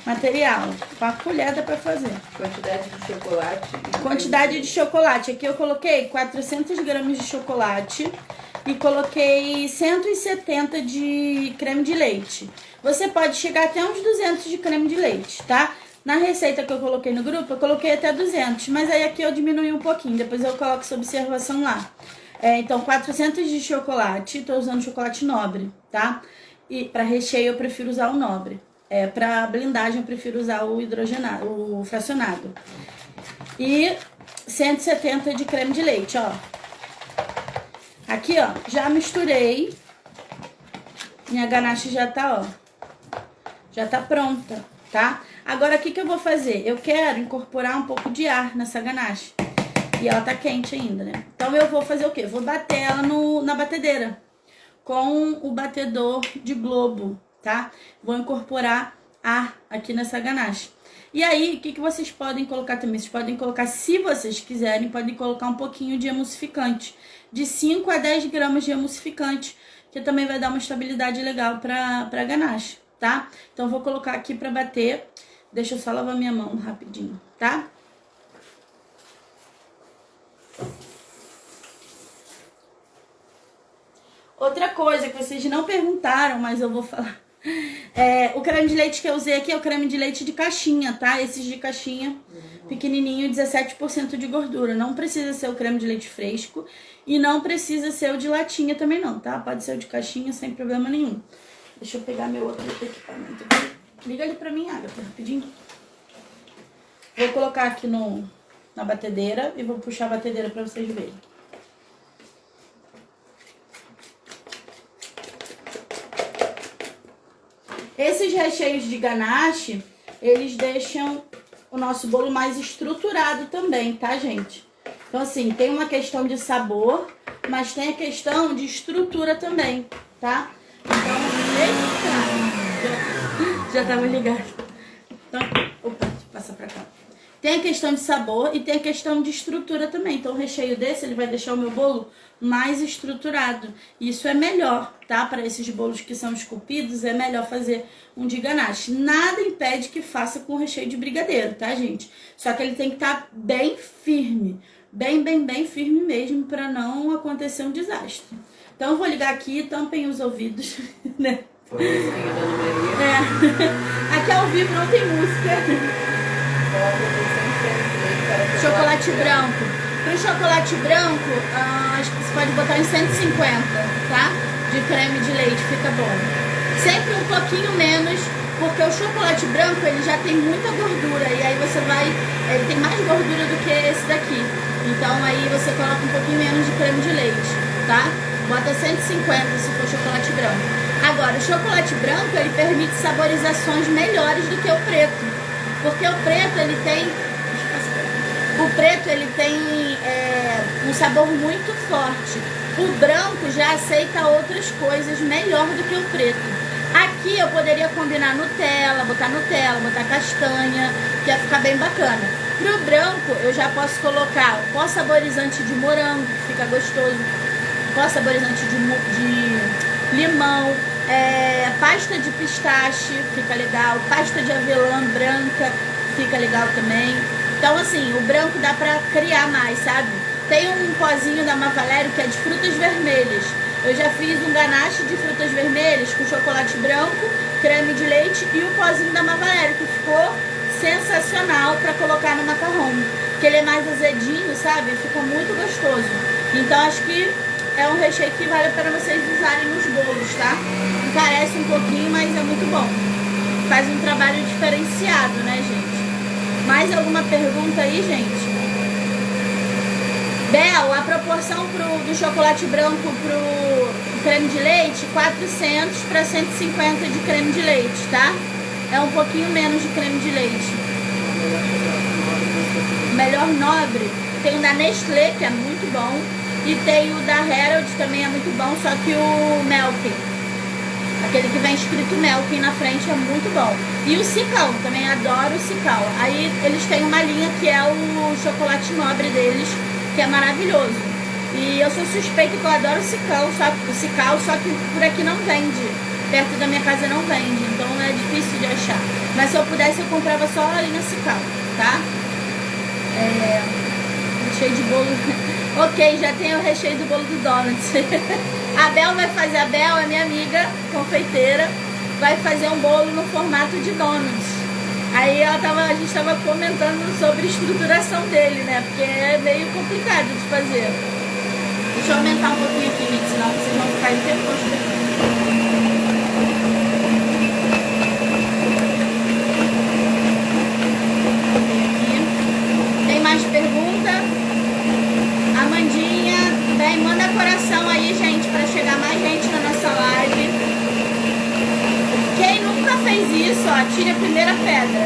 material. Com a colher dá pra fazer. Quantidade de chocolate. Quantidade de chocolate. Aqui eu coloquei 400 gramas de chocolate e coloquei 170 de creme de leite. Você pode chegar até uns 200 de creme de leite, tá? Na receita que eu coloquei no grupo, eu coloquei até 200, mas aí aqui eu diminui um pouquinho, depois eu coloco essa observação lá. Então, 400 de chocolate, tô usando chocolate nobre, tá? E para recheio eu prefiro usar o nobre. Para blindagem eu prefiro usar o hidrogenado, o fracionado. E 170 de creme de leite, ó. Aqui, ó, já misturei. Minha ganache já tá, ó. Já tá pronta, tá? Agora, o que eu vou fazer? Eu quero incorporar um pouco de ar nessa ganache. E ela tá quente ainda, né? Então, eu vou fazer o quê? Vou bater ela na batedeira. Com o batedor de globo, tá? Vou incorporar ar aqui nessa ganache. E aí, o que vocês podem colocar também? Vocês podem colocar, se vocês quiserem, podem colocar um pouquinho de emulsificante. De 5 a 10 gramas de emulsificante, que também vai dar uma estabilidade legal pra ganache, tá? Então, vou colocar aqui pra bater. Deixa eu só lavar minha mão rapidinho, tá? Outra coisa que vocês não perguntaram, mas eu vou falar. O creme de leite que eu usei aqui é o creme de leite de caixinha, tá? Esses de caixinha, pequenininho, 17% de gordura. Não precisa ser o creme de leite fresco e não precisa ser o de latinha também não, tá? Pode ser o de caixinha sem problema nenhum. Deixa eu pegar meu outro equipamento aqui. Liga ali pra mim, Agatha, rapidinho. Vou colocar aqui na batedeira e vou puxar a batedeira pra vocês verem. Esses recheios de ganache, eles deixam o nosso bolo mais estruturado também, tá, gente? Então, assim, tem uma questão de sabor, mas tem a questão de estrutura também, tá? Então, eita! Já tava ligado. Então, opa, passa pra cá. Tem a questão de sabor e tem a questão de estrutura também. Então, o recheio desse, ele vai deixar o meu bolo mais estruturado. Isso é melhor, tá? Para esses bolos que são esculpidos, é melhor fazer um de ganache. Nada impede que faça com recheio de brigadeiro, tá, gente? Só que ele tem que estar bem firme. Bem firme mesmo, para não acontecer um desastre. Então, eu vou ligar aqui, tampem os ouvidos, né? Foi isso que a Dona Maria. Aqui ao vivo não tem música. Chocolate branco. Pro chocolate branco, acho que você pode botar em 150, tá? De creme de leite, fica bom. Sempre um pouquinho menos, porque o chocolate branco, ele já tem muita gordura. E aí você vai... Ele tem mais gordura do que esse daqui. Então aí você coloca um pouquinho menos de creme de leite, tá? Bota 150 se for chocolate branco. Agora, o chocolate branco, ele permite saborizações melhores do que o preto. Porque o preto, ele tem... um sabor muito forte. O branco já aceita outras coisas melhor do que o preto. Aqui eu poderia combinar Nutella, botar castanha, que ia ficar bem bacana. Pro branco, eu já posso colocar pó saborizante de morango, que fica gostoso. Pó saborizante de limão. Pasta de pistache, fica legal. Pasta de avelã branca, fica legal também. Então, assim, o branco dá pra criar mais, sabe? Tem um pozinho da Mavalério que é de frutas vermelhas. Eu já fiz um ganache de frutas vermelhas com chocolate branco, creme de leite e o pozinho da Mavalério, que ficou sensacional pra colocar no macarrão. Porque ele é mais azedinho, sabe? Fica muito gostoso. Então, acho que é um recheio que vale para vocês usarem nos bolos, tá? Encarece um pouquinho, mas é muito bom. Faz um trabalho diferenciado, né, gente? Mais alguma pergunta aí, gente? Bel, a proporção do chocolate branco pro creme de leite, 400 para 150 de creme de leite, tá? É um pouquinho menos de creme de leite. Melhor nobre, tem o da Nestlé, que é muito bom, e tem o da Herald, também é muito bom, só que o Melk, aquele que vem escrito Melk na frente, é muito bom. E o Cicão, também adoro o Cicão. Aí eles têm uma linha que é o chocolate nobre deles, que é maravilhoso. E eu sou suspeita que eu adoro o Cicão, só que por aqui não vende. Perto da minha casa não vende, então é difícil de achar. Mas se eu pudesse, eu comprava só a linha Cicão, tá? Recheio de bolo. Ok, já tem o recheio do bolo do Donuts. A Bel vai fazer, a Bel é minha amiga confeiteira, vai fazer um bolo no formato de donuts. Aí a gente estava comentando sobre a estruturação dele, né? Porque é meio complicado de fazer. Deixa eu aumentar um pouquinho aqui, gente, senão vocês vão ficar em tempo constante. Tem mais pergunta? Amandinha, bem, manda coração aí, gente, para chegar mais gente na nossa live. Quem nunca fez isso, ó, tire a primeira pedra.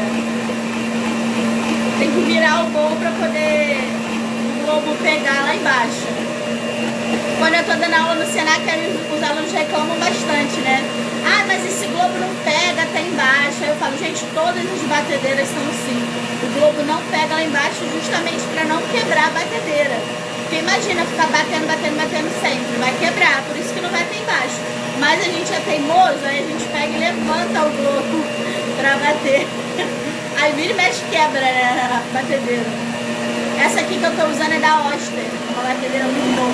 Tem que virar o bolo para poder o globo pegar lá embaixo. Quando eu tô dando aula no Senac, os alunos reclamam bastante, né? Ah, mas esse globo não pega até embaixo. Aí eu falo, gente, todas as batedeiras são assim. O globo não pega lá embaixo justamente para não quebrar a batedeira. Porque imagina ficar batendo sempre. Vai quebrar, por isso que não vai até embaixo. Mas a gente é teimoso, aí a gente pega e levanta o globo pra bater. Aí vira e mexe quebra, né, a batedeira. Essa aqui que eu tô usando é da Oster, uma batedeira muito boa.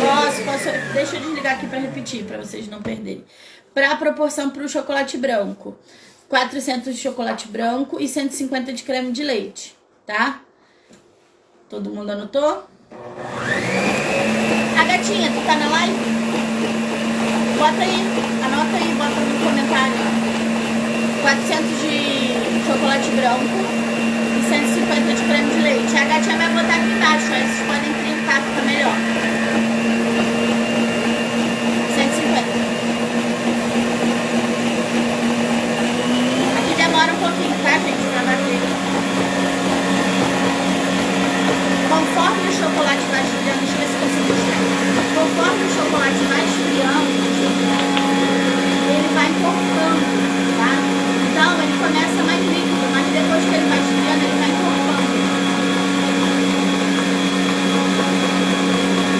Posso. Deixa eu desligar aqui para repetir, para vocês não perderem. Para a proporção para o chocolate branco. 400 de chocolate branco e 150 de creme de leite, tá? Todo mundo anotou? A gatinha, tu tá na live? Bota aí, anota aí, bota no comentário. 400 de chocolate branco e 150 de creme de leite. A gatinha vai botar aqui embaixo, aí vocês podem printar, fica melhor. 150. Aqui demora um pouquinho, tá, gente, pra bater. Conforme o chocolate vai esfriando, deixa eu ver se consigo mostrar. Conforme o chocolate vai esfriando, ele vai encorpando, tá? Então, ele começa mais líquido, mas depois que ele vai esfriando, ele vai encorpando.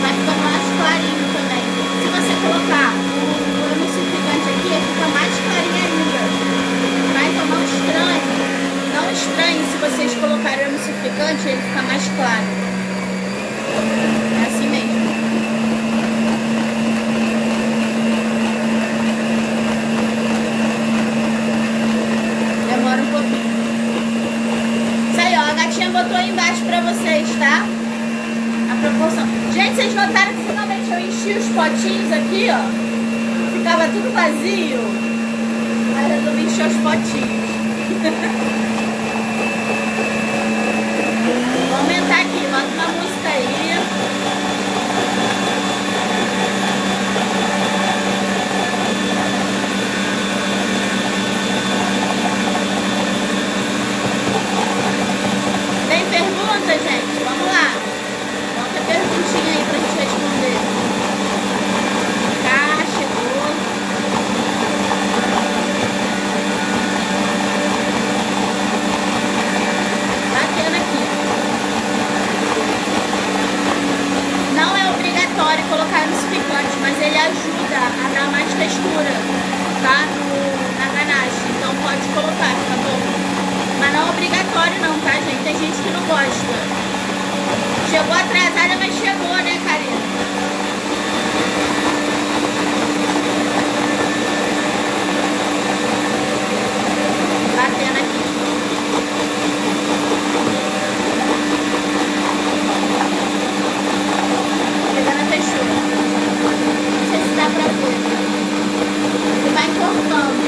Vai ficando mais clarinho também. Se você colocar o emulsificante aqui, ele fica mais clarinho ainda. Tá? Então, não estranhe se vocês colocarem o emulsificante, ele fica mais claro. É assim mesmo. Demora um pouquinho. Isso aí, ó. A gatinha botou aí embaixo pra vocês, tá? A proporção. Gente, vocês notaram que finalmente eu enchi os potinhos aqui, ó. Ficava tudo vazio. Aí eu resolvi encher os potinhos. Vou aumentar aqui, bota uma música aí. Tem pergunta, gente? Vamos lá. Bota perguntinha aí pra gente responder. Tá, chegou. Batendo aqui. Não é obrigatório colocar emulsificante, mas ele ajuda a dar mais textura, tá? Na ganache. Então pode colocar, tá bom? Mas não é obrigatório não, tá, gente? Tem gente que não gosta. Chegou atrasada, mas chegou, né, Karina? Batendo aqui. Pegando a textura. Não sei se dá pra ver. Ele vai cortando.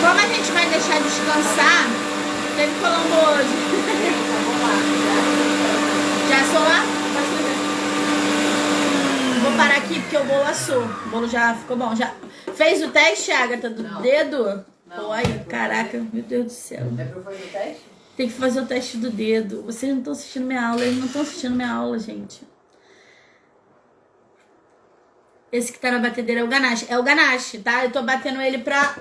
Como a gente vai deixar descansar, teve colombo hoje. Já assou lá? Vou parar aqui porque o bolo assou. O bolo já ficou bom. Já fez o teste, Agatha, do dedo? Não. Pô, aí, caraca, meu Deus do céu. É pra eu fazer o teste? Tem que fazer o teste do dedo. Vocês não estão assistindo minha aula, eles não estão assistindo minha aula, gente. Esse que tá na batedeira é o ganache. É o ganache, tá? Eu tô batendo ele pra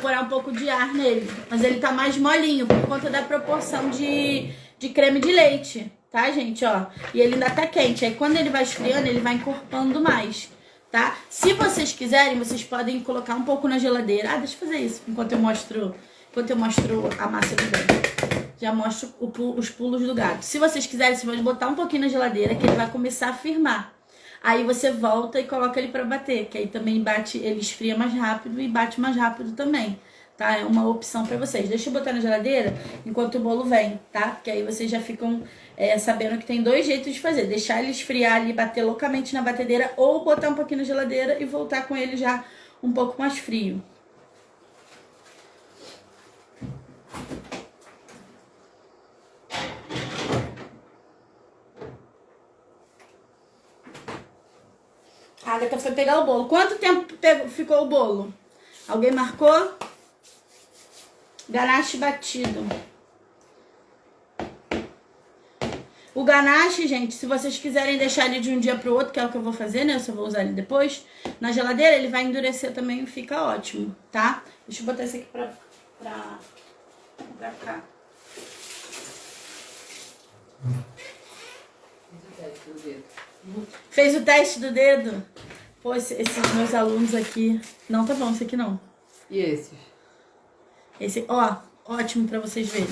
pôr um pouco de ar nele. Mas ele tá mais molinho por conta da proporção de creme de leite, tá, gente? Ó. E ele ainda tá quente. Aí quando ele vai esfriando, ele vai encorpando mais, tá? Se vocês quiserem, vocês podem colocar um pouco na geladeira. Ah, deixa eu fazer isso enquanto eu mostro a massa do bolo. Já mostro os pulos do gato. Se vocês quiserem, vocês podem botar um pouquinho na geladeira que ele vai começar a firmar. Aí você volta e coloca ele pra bater, que aí também bate, ele esfria mais rápido e bate mais rápido também, tá? É uma opção pra vocês. Deixa eu botar na geladeira enquanto o bolo vem, tá? Porque aí vocês já ficam sabendo que tem dois jeitos de fazer. Deixar ele esfriar ali, bater loucamente na batedeira ou botar um pouquinho na geladeira e voltar com ele já um pouco mais frio. A Agatha foi pegar o bolo. Quanto tempo ficou o bolo? Alguém marcou? Ganache batido. O ganache, gente, se vocês quiserem deixar ele de um dia pro outro, que é o que eu vou fazer, né? Eu só vou usar ele depois. Na geladeira, ele vai endurecer também e fica ótimo, tá? Deixa eu botar esse aqui pra cá. Fez o teste do dedo? Pô, esses meus alunos aqui... Não tá bom, esse aqui não. E esses? Esse, ó, ótimo pra vocês verem.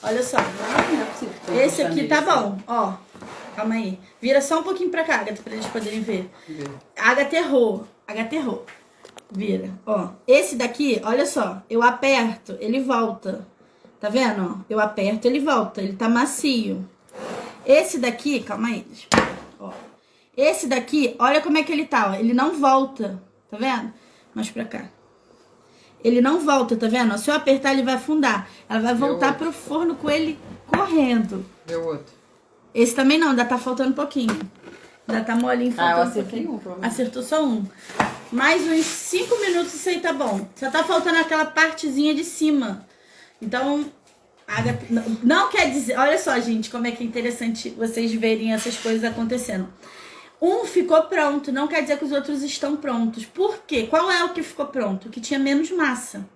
Olha só. Não é possível que eu Esse tô aqui tá gostando bom, ó. Calma aí. Vira só um pouquinho pra cá, Agatha, pra eles poderem ver. desse. Agatha errou. Agatha errou. Vira, ó. Esse daqui, olha só. Eu aperto, ele volta. Tá vendo, ó? Eu aperto, ele volta. Ele tá macio. Esse daqui, calma aí. Deixa eu ver, ó. Esse daqui, olha como é que ele tá, ó. Ele não volta. Tá vendo? Mais pra cá. Ele não volta, tá vendo? Se eu apertar, ele vai afundar. Ela vai voltar pro forno com ele correndo. Deu outro. Esse também não, ainda tá faltando um pouquinho. Ainda tá molinho, Eu faltando acertei pouquinho. um, provavelmente. Acertou só um. Mais uns 5 minutos isso aí tá bom. Só tá faltando aquela partezinha de cima. Então, Agatha, não quer dizer... Olha só, gente, como é que é interessante vocês verem essas coisas acontecendo. Um ficou pronto, não quer dizer que os outros estão prontos. Por quê? Qual é o que ficou pronto? O que tinha menos massa.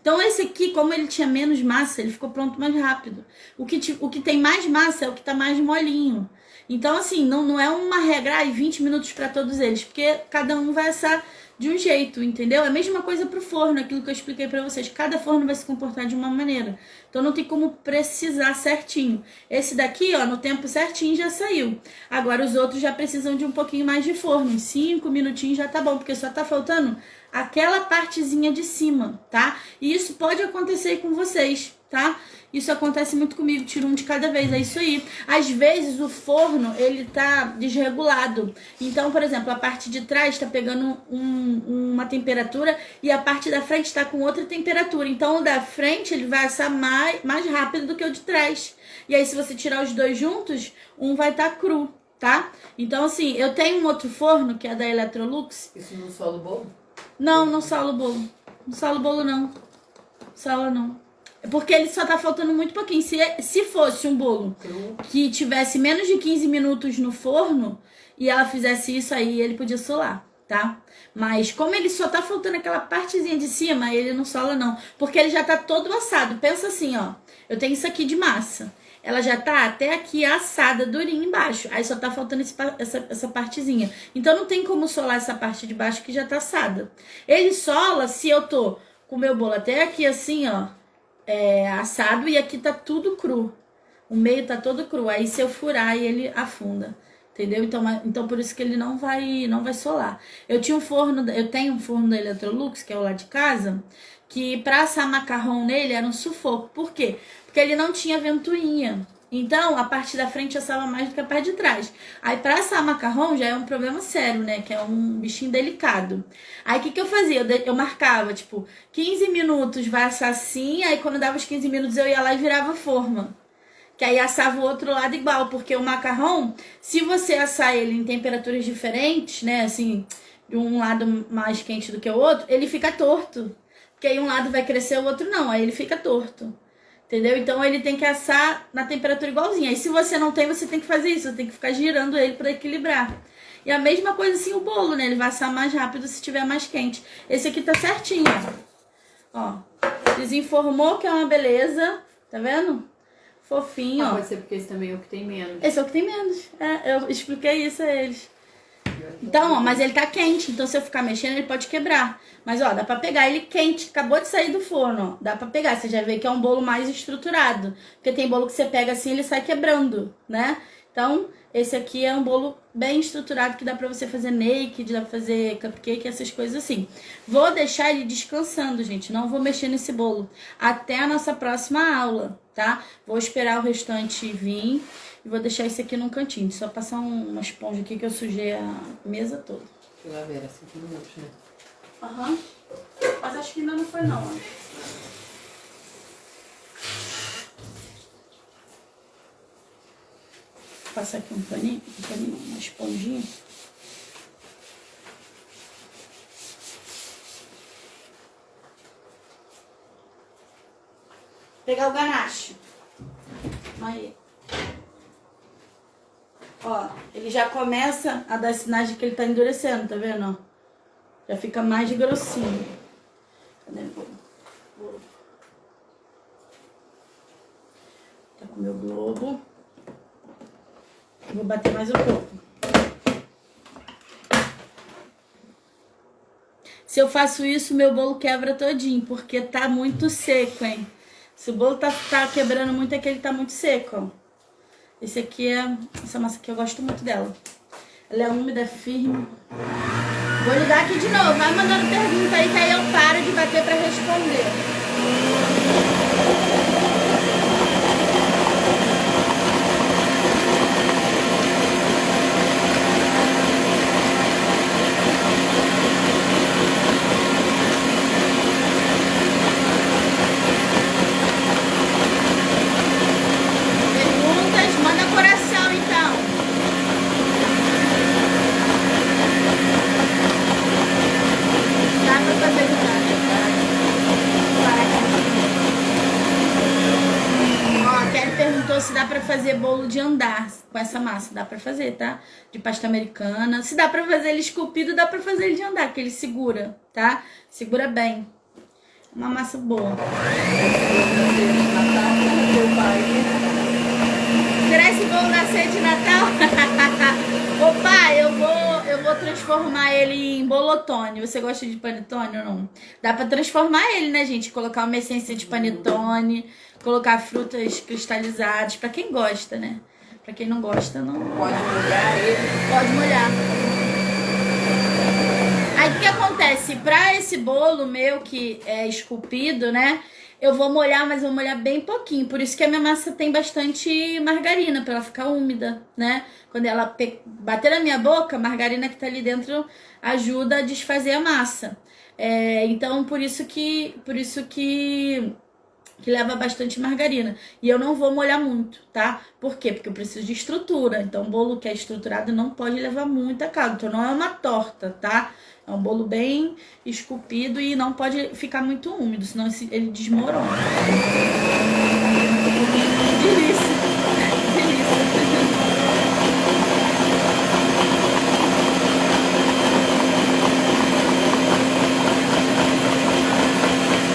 Então, esse aqui, como ele tinha menos massa, ele ficou pronto mais rápido. O que tem mais massa é o que tá mais molinho. Então, assim, não é uma regra, 20 minutos para todos eles, porque cada um vai assar de um jeito, entendeu? É a mesma coisa pro forno, aquilo que eu expliquei para vocês. Cada forno vai se comportar de uma maneira. Então, não tem como precisar certinho. Esse daqui, ó, no tempo certinho já saiu. Agora, os outros já precisam de um pouquinho mais de forno. 5 minutinhos já tá bom, porque só tá faltando aquela partezinha de cima, tá? E isso pode acontecer com vocês, tá? Isso acontece muito comigo, tiro um de cada vez, é isso aí. Às vezes o forno, ele tá desregulado. Então, por exemplo, a parte de trás tá pegando uma temperatura e a parte da frente tá com outra temperatura. Então, o da frente, ele vai assar mais rápido do que o de trás. E aí, se você tirar os dois juntos, um vai estar cru, tá? Então, assim, eu tenho um outro forno, que é da Electrolux. Isso no solo do bolo? Não, não salo o bolo. Não salo o bolo, não. Sala, não. É porque ele só tá faltando muito pouquinho. Se fosse um bolo Cru. que tivesse menos de 15 minutos no forno e ela fizesse isso aí, ele podia solar, tá? Mas como ele só tá faltando aquela partezinha de cima, ele não sola, não. Porque ele já tá todo assado. Pensa assim, ó. Eu tenho isso aqui de massa. Ela já tá até aqui assada, durinha embaixo. Aí só tá faltando essa partezinha. Então não tem como solar essa parte de baixo que já tá assada. Ele sola se eu tô com o meu bolo até aqui assim, ó, assado, e aqui tá tudo cru. O meio tá todo cru. Aí se eu furar, ele afunda. Entendeu? Então por isso que ele não vai solar. Eu tenho um forno da Electrolux, que é o lá de casa, que pra assar macarrão nele era um sufoco. Por quê? Porque ele não tinha ventoinha. Então, a parte da frente assava mais do que a parte de trás. Aí, pra assar macarrão já é um problema sério, né? Que é um bichinho delicado. Aí, o que eu fazia? Eu marcava, tipo, 15 minutos vai assar assim. Aí, quando dava os 15 minutos, eu ia lá e virava forma. Que aí assava o outro lado igual. Porque o macarrão, se você assar ele em temperaturas diferentes, né? Assim, de um lado mais quente do que o outro, ele fica torto. Porque aí um lado vai crescer, o outro não. Aí ele fica torto. Entendeu? Então ele tem que assar na temperatura igualzinha. E se você não tem, você tem que fazer isso. Você tem que ficar girando ele para equilibrar. E a mesma coisa assim o bolo, né? Ele vai assar mais rápido se tiver mais quente. Esse aqui tá certinho, ó. Desenformou, que é uma beleza. Tá vendo? Fofinho, ó. Pode ser porque esse também é o que tem menos. Esse é o que tem menos. Eu expliquei isso a eles. Então, ó, mas ele tá quente, então se eu ficar mexendo, ele pode quebrar. Mas, ó, dá pra pegar ele quente, acabou de sair do forno, ó. Dá pra pegar, você já vê que é um bolo mais estruturado. Porque tem bolo que você pega assim, ele sai quebrando, né? Então, esse aqui é um bolo bem estruturado, que dá pra você fazer naked, dá pra fazer cupcake, essas coisas assim. Vou deixar ele descansando, gente, não vou mexer nesse bolo até a nossa próxima aula, tá? Vou esperar o restante vir. E vou deixar esse aqui num cantinho. Só passar uma esponja aqui que eu sujei a mesa toda. Deixa eu lá ver, 5 minutos, né? Aham. Mas acho que ainda não foi, não. Ó. Vou passar aqui um paninho, uma esponjinha. Pegar o ganache. Aí. Ó, ele já começa a dar sinais de que ele tá endurecendo, tá vendo, ó? Já fica mais grossinho. Cadê o globo? Tá com o meu globo. Vou bater mais um pouco. Se eu faço isso, meu bolo quebra todinho, porque tá muito seco, hein? Se o bolo tá quebrando muito, é que ele tá muito seco, ó. Esse aqui essa massa aqui eu gosto muito dela. Ela é úmida, firme. Vou ligar aqui de novo. Vai mandando pergunta aí, que aí eu paro de bater pra responder. Se dá pra fazer bolo de andar com essa massa, dá pra fazer, tá? De pasta americana. Se dá pra fazer ele esculpido, dá pra fazer ele de andar, que ele segura, tá? Segura bem. Uma massa boa. Será esse bolo nascer de Natal? Ô pai, eu vou transformar ele em bolotone. Você gosta de panetone ou não? Dá pra transformar ele, né, gente? Colocar uma essência de panetone, colocar frutas cristalizadas. Pra quem gosta, né? Pra quem não gosta, não. Pode molhar ele. Pode molhar. Aí o que acontece? Pra esse bolo meu que é esculpido, né? Eu vou molhar, mas vou molhar bem pouquinho. Por isso que a minha massa tem bastante margarina, pra ela ficar úmida, né? Quando ela bater na minha boca, a margarina que tá ali dentro ajuda a desfazer a massa. Então, por isso que leva bastante margarina. E eu não vou molhar muito, tá? Por quê? Porque eu preciso de estrutura. Então, bolo que é estruturado não pode levar muita calda. Então, não é uma torta, tá? É um bolo bem esculpido e não pode ficar muito úmido, senão ele desmorona. Delícia.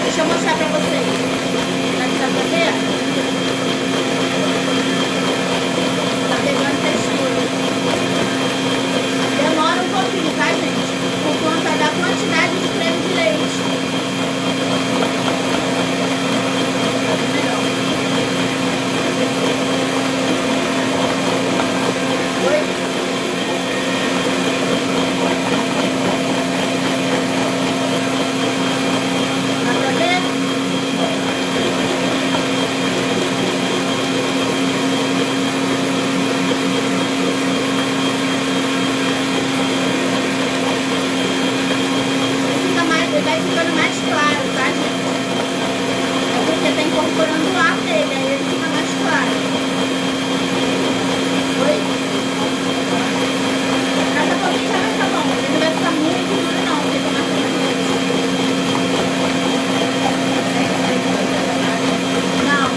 Deixa eu mostrar pra vocês. Dá pra ver? Tá pegando textura. Demora um pouquinho, tá, gente? Por conta da quantidade de creme de leite. Melhor. Oi? Dá pra ver? Ele vai ficando mais claro, tá, gente? É porque tá incorporando o ar dele, aí ele fica mais claro. Oi? Cada pouquinho já vai ficar bom. Ele não vai ficar muito duro, não, porque tá mais Não.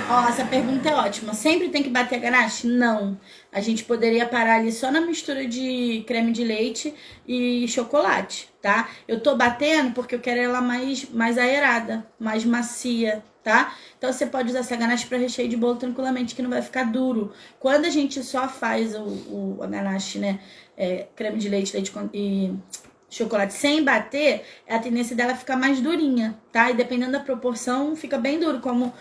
Ó, essa pergunta é ótima. Sempre tem que bater a ganache? Não. A gente poderia parar ali só na mistura de creme de leite e chocolate, tá? Eu tô batendo porque eu quero ela mais aerada, mais macia, tá? Então você pode usar essa ganache para recheio de bolo tranquilamente, que não vai ficar duro. Quando a gente só faz a ganache, né, creme de leite e chocolate sem bater, a tendência dela é ficar mais durinha, tá? E dependendo da proporção, fica bem duro. Como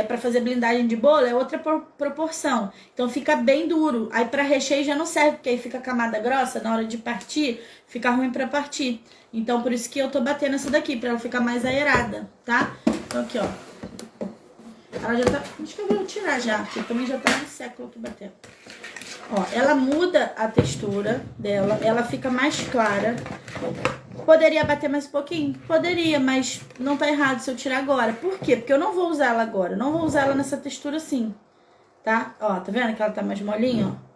pra fazer blindagem de bolo, é outra proporção. Então fica bem duro. Aí pra recheio já não serve, porque aí fica camada grossa, na hora de partir, fica ruim pra partir. Então por isso que eu tô batendo essa daqui, pra ela ficar mais aerada, tá? Então aqui, ó. Ela já tá... Acho que eu vou tirar já, porque também já tá um século que bateu. Ó, ela muda a textura dela, ela fica mais clara. Poderia bater mais um pouquinho? Poderia, mas não tá errado se eu tirar agora. Por quê? Porque eu não vou usar ela agora. Eu não vou usar ela nessa textura assim, tá? Ó, tá vendo que ela tá mais molinha, ó?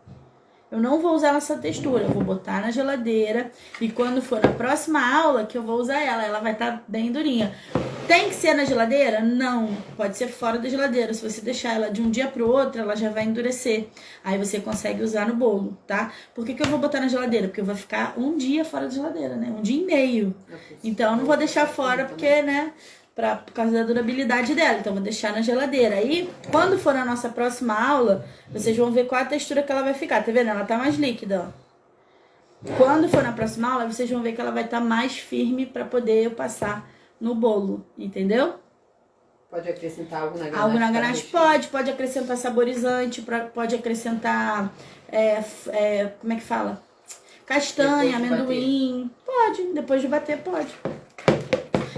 Eu não vou usar essa textura, eu vou botar na geladeira e quando for na próxima aula que eu vou usar ela, ela vai estar bem durinha. Tem que ser na geladeira? Não, pode ser fora da geladeira. Se você deixar ela de um dia pro outro, ela já vai endurecer. Aí você consegue usar no bolo, tá? Por que eu vou botar na geladeira? Porque eu vou ficar um dia fora da geladeira, né? Um dia e meio. Então eu não vou deixar fora porque, né? por causa da durabilidade dela. Então, vou deixar na geladeira. Aí, quando for na nossa próxima aula, vocês vão ver qual a textura que ela vai ficar. Tá vendo? Ela tá mais líquida, ó. Quando for na próxima aula, vocês vão ver que ela vai estar mais firme para poder eu passar no bolo. Entendeu? Pode acrescentar algo na ganache? Algo na ganache? Pode acrescentar saborizante, pode acrescentar, como é que fala? Castanha, amendoim. Pode, depois de bater, pode.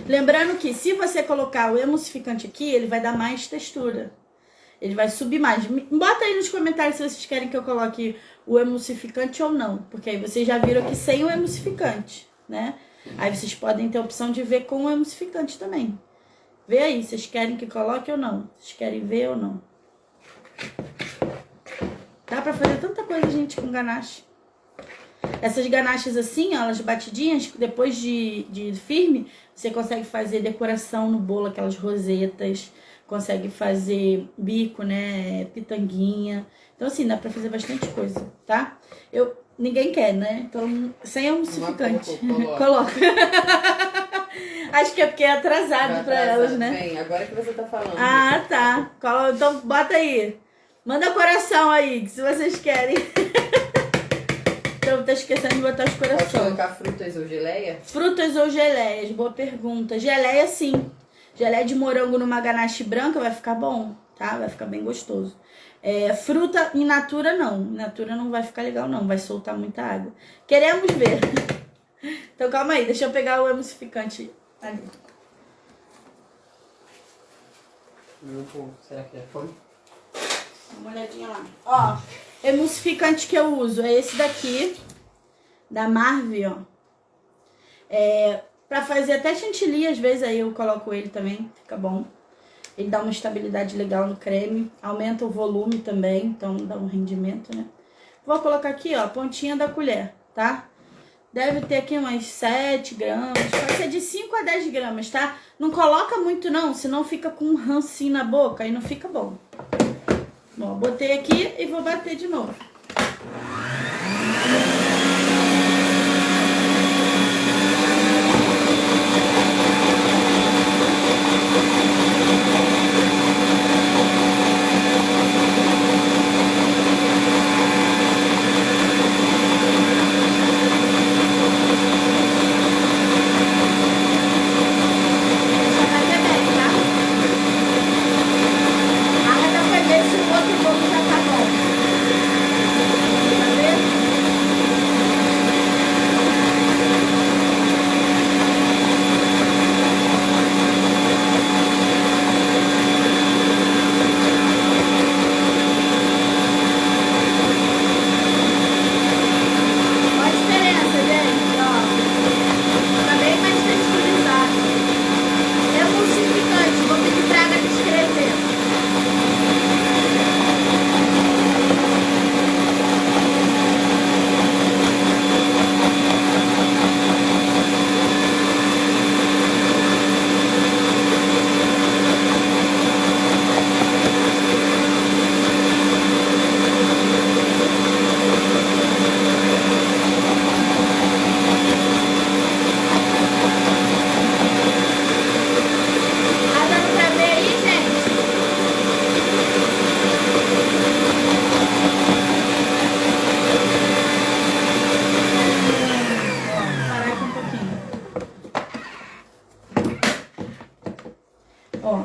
Lembrando que se você colocar o emulsificante aqui, ele vai dar mais textura. Ele vai subir mais. Bota aí nos comentários se vocês querem que eu coloque o emulsificante ou não. Porque aí vocês já viram aqui sem o emulsificante, né? Aí vocês podem ter a opção de ver com o emulsificante também. Vê aí, vocês querem que coloque ou não. Vocês querem ver ou não. Dá pra fazer tanta coisa, gente, com ganache. Essas ganaches assim, ó, elas batidinhas, depois de firme, você consegue fazer decoração no bolo, aquelas rosetas, consegue fazer bico, né, pitanguinha. Então assim, dá pra fazer bastante coisa, tá? Ninguém quer, né? Então, sem emulsificante. Coloca. Acho que é porque é atrasado pra elas, né? Bem, agora que você tá falando. Ah, tá. Então, bota aí. Manda coração aí, se vocês querem. Então, tá esquecendo de botar os corações. Pode colocar frutas ou geleia? Frutas ou geleias? Boa pergunta. Geleia, sim. Geleia de morango numa ganache branca vai ficar bom, tá? Vai ficar bem gostoso. Fruta in natura, não. In natura não vai ficar legal, não. Vai soltar muita água. Queremos ver. Então, calma aí. Deixa eu pegar o emulsificante ali. Será que já foi? Dá uma olhadinha lá. Ó, emulsificante que eu uso é esse daqui, da Marve, ó. Pra fazer até chantilly, às vezes, aí eu coloco ele também, fica bom. Ele dá uma estabilidade legal no creme, aumenta o volume também, então dá um rendimento, né? Vou colocar aqui, ó, a pontinha da colher, tá? Deve ter aqui umas 7 gramas, pode ser de 5 a 10 gramas, tá? Não coloca muito não, senão fica com um rancinho na boca, aí não fica bom. Bom, botei aqui e vou bater de novo.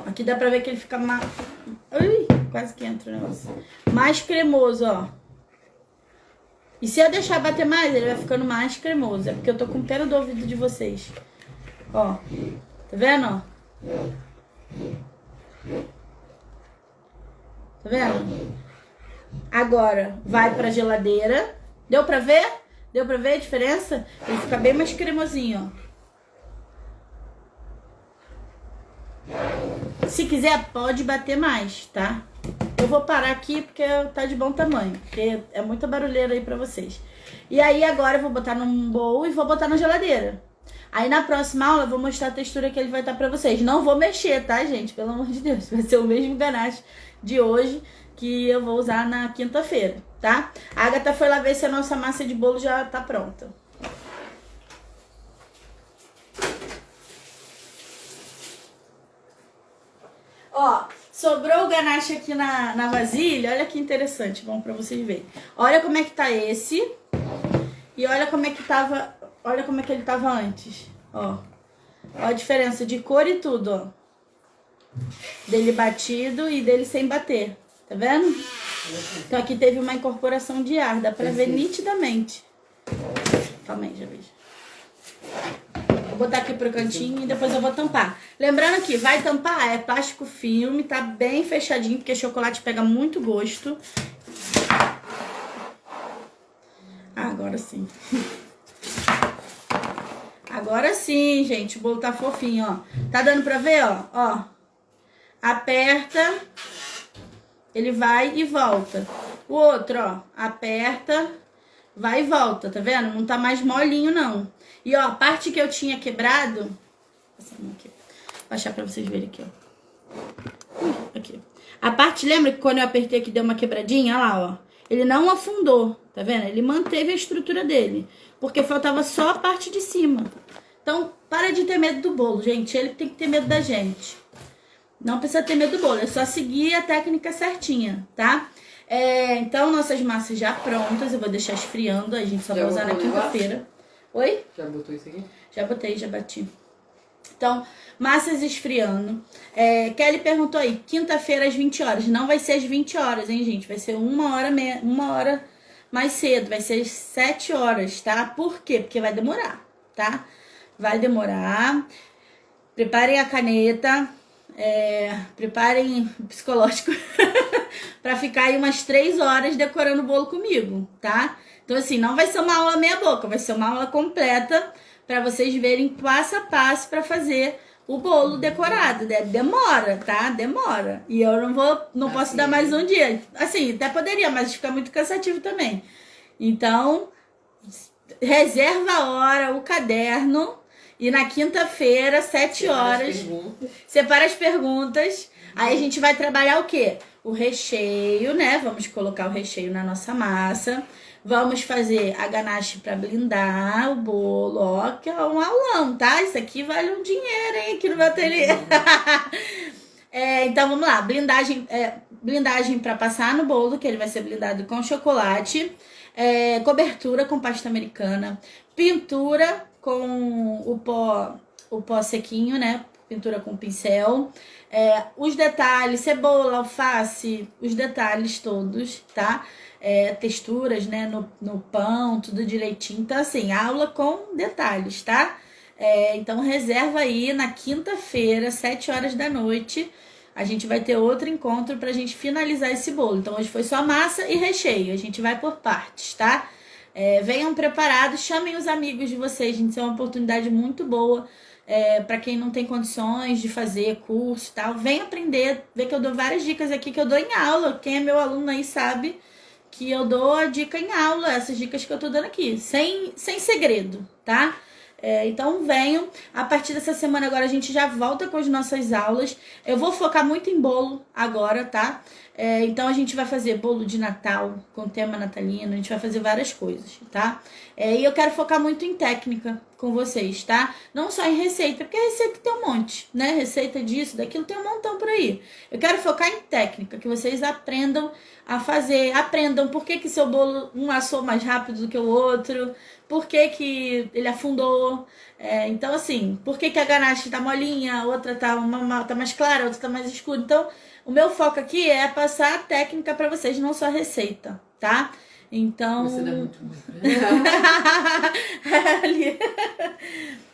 Aqui dá pra ver que ele fica mais... Ui, quase que entra o negócio. Mais cremoso, ó. E se eu deixar bater mais, ele vai ficando mais cremoso. É porque eu tô com pena do ouvido de vocês. Ó, tá vendo, ó? Tá vendo? Agora, vai pra geladeira. Deu pra ver? Deu pra ver a diferença? Ele fica bem mais cremosinho, ó. Se quiser, pode bater mais, tá? Eu vou parar aqui porque tá de bom tamanho, porque é muita barulheira aí pra vocês. E aí agora eu vou botar num bowl e vou botar na geladeira. Aí na próxima aula eu vou mostrar a textura que ele vai estar pra vocês. Não vou mexer, tá, gente? Pelo amor de Deus. Vai ser o mesmo ganache de hoje que eu vou usar na quinta-feira, tá? A Agatha foi lá ver se a nossa massa de bolo já tá pronta. Ó, sobrou o ganache aqui na vasilha. Olha que interessante, bom pra vocês verem. Olha como é que tá esse. E olha como é que tava. Olha como é que ele tava antes. Ó. Ó a diferença de cor e tudo, ó. Dele batido e dele sem bater. Tá vendo? Então aqui teve uma incorporação de ar. Dá pra ver nitidamente. Calma aí, já vejo. Vou botar aqui pro cantinho e depois eu vou tampar. Lembrando que vai tampar, é plástico filme, tá bem fechadinho, porque chocolate pega muito gosto. Ah, agora sim. Agora sim, gente, o bolo tá fofinho, ó. Tá dando pra ver, ó? Ó. Aperta, ele vai e volta. O outro, ó, aperta, vai e volta, tá vendo? Não tá mais molinho, não. E, ó, a parte que eu tinha quebrado... Vou baixar pra vocês verem aqui, ó. Aqui. A parte, lembra que quando eu apertei aqui deu uma quebradinha? Olha lá, ó. Ele não afundou, tá vendo? Ele manteve a estrutura dele. Porque faltava só a parte de cima. Então, para de ter medo do bolo, gente. Ele tem que ter medo da gente. Não precisa ter medo do bolo. É só seguir a técnica certinha, tá? Então, nossas massas já prontas. Eu vou deixar esfriando. A gente só vai usar na quinta-feira. Oi? Já botou isso aqui? Já botei, já bati. Então, massas esfriando. Kelly perguntou aí, quinta-feira às 20 horas. Não vai ser às 20 horas, hein, gente? Vai ser uma hora mais cedo. Vai ser às 7 horas, tá? Por quê? Porque vai demorar, tá? Vai demorar. Preparem a caneta. Preparem o psicológico pra ficar aí umas 3 horas decorando o bolo comigo, tá? Então, assim, não vai ser uma aula meia boca, vai ser uma aula completa pra vocês verem passo a passo pra fazer o bolo decorado. Demora, tá? Demora. E eu não posso dar mais um dia. Assim, até poderia, mas fica muito cansativo também. Então, reserva a hora, o caderno. E na quinta-feira, 7 horas, separa as perguntas. Aí a gente vai trabalhar o quê? O recheio, né? Vamos colocar o recheio na nossa massa. Vamos fazer a ganache para blindar o bolo. Ó, que é um aulão, tá? Isso aqui vale um dinheiro, hein? Aqui no meu ateliê. Então, vamos lá. Blindagem para passar no bolo, que ele vai ser blindado com chocolate. Cobertura com pasta americana. Pintura com o pó sequinho, né? Pintura com pincel. Os detalhes, cebola, alface, os detalhes todos, tá? Texturas, né? No pão, tudo direitinho. Então, assim, aula com detalhes, tá? Então, reserva aí na quinta-feira, 7 horas da noite. A gente vai ter outro encontro pra gente finalizar esse bolo. Então, hoje foi só massa e recheio. A gente vai por partes, tá? Venham preparados, chamem os amigos de vocês, gente. Isso é uma oportunidade muito boa para quem não tem condições de fazer curso e tal. Vem aprender, vê que eu dou várias dicas aqui que eu dou em aula. Quem é meu aluno aí sabe que eu dou a dica em aula, essas dicas que eu tô dando aqui, sem segredo, tá? Então venham, a partir dessa semana agora a gente já volta com as nossas aulas. Eu vou focar muito em bolo agora, tá? Então a gente vai fazer bolo de Natal com tema natalino, a gente vai fazer várias coisas, tá? E eu quero focar muito em técnica com vocês, tá? Não só em receita, porque a receita tem um monte, né? Receita disso, daquilo, tem um montão por aí. Eu quero focar em técnica, que vocês aprendam a fazer, aprendam por que seu bolo um assou mais rápido do que o outro, por que ele afundou. Então, assim, por que a ganache tá molinha, a outra tá mais clara, a outra tá mais escura. Então, o meu foco aqui é passar a técnica pra vocês, não só a receita, tá? Então... Você dá muito bom.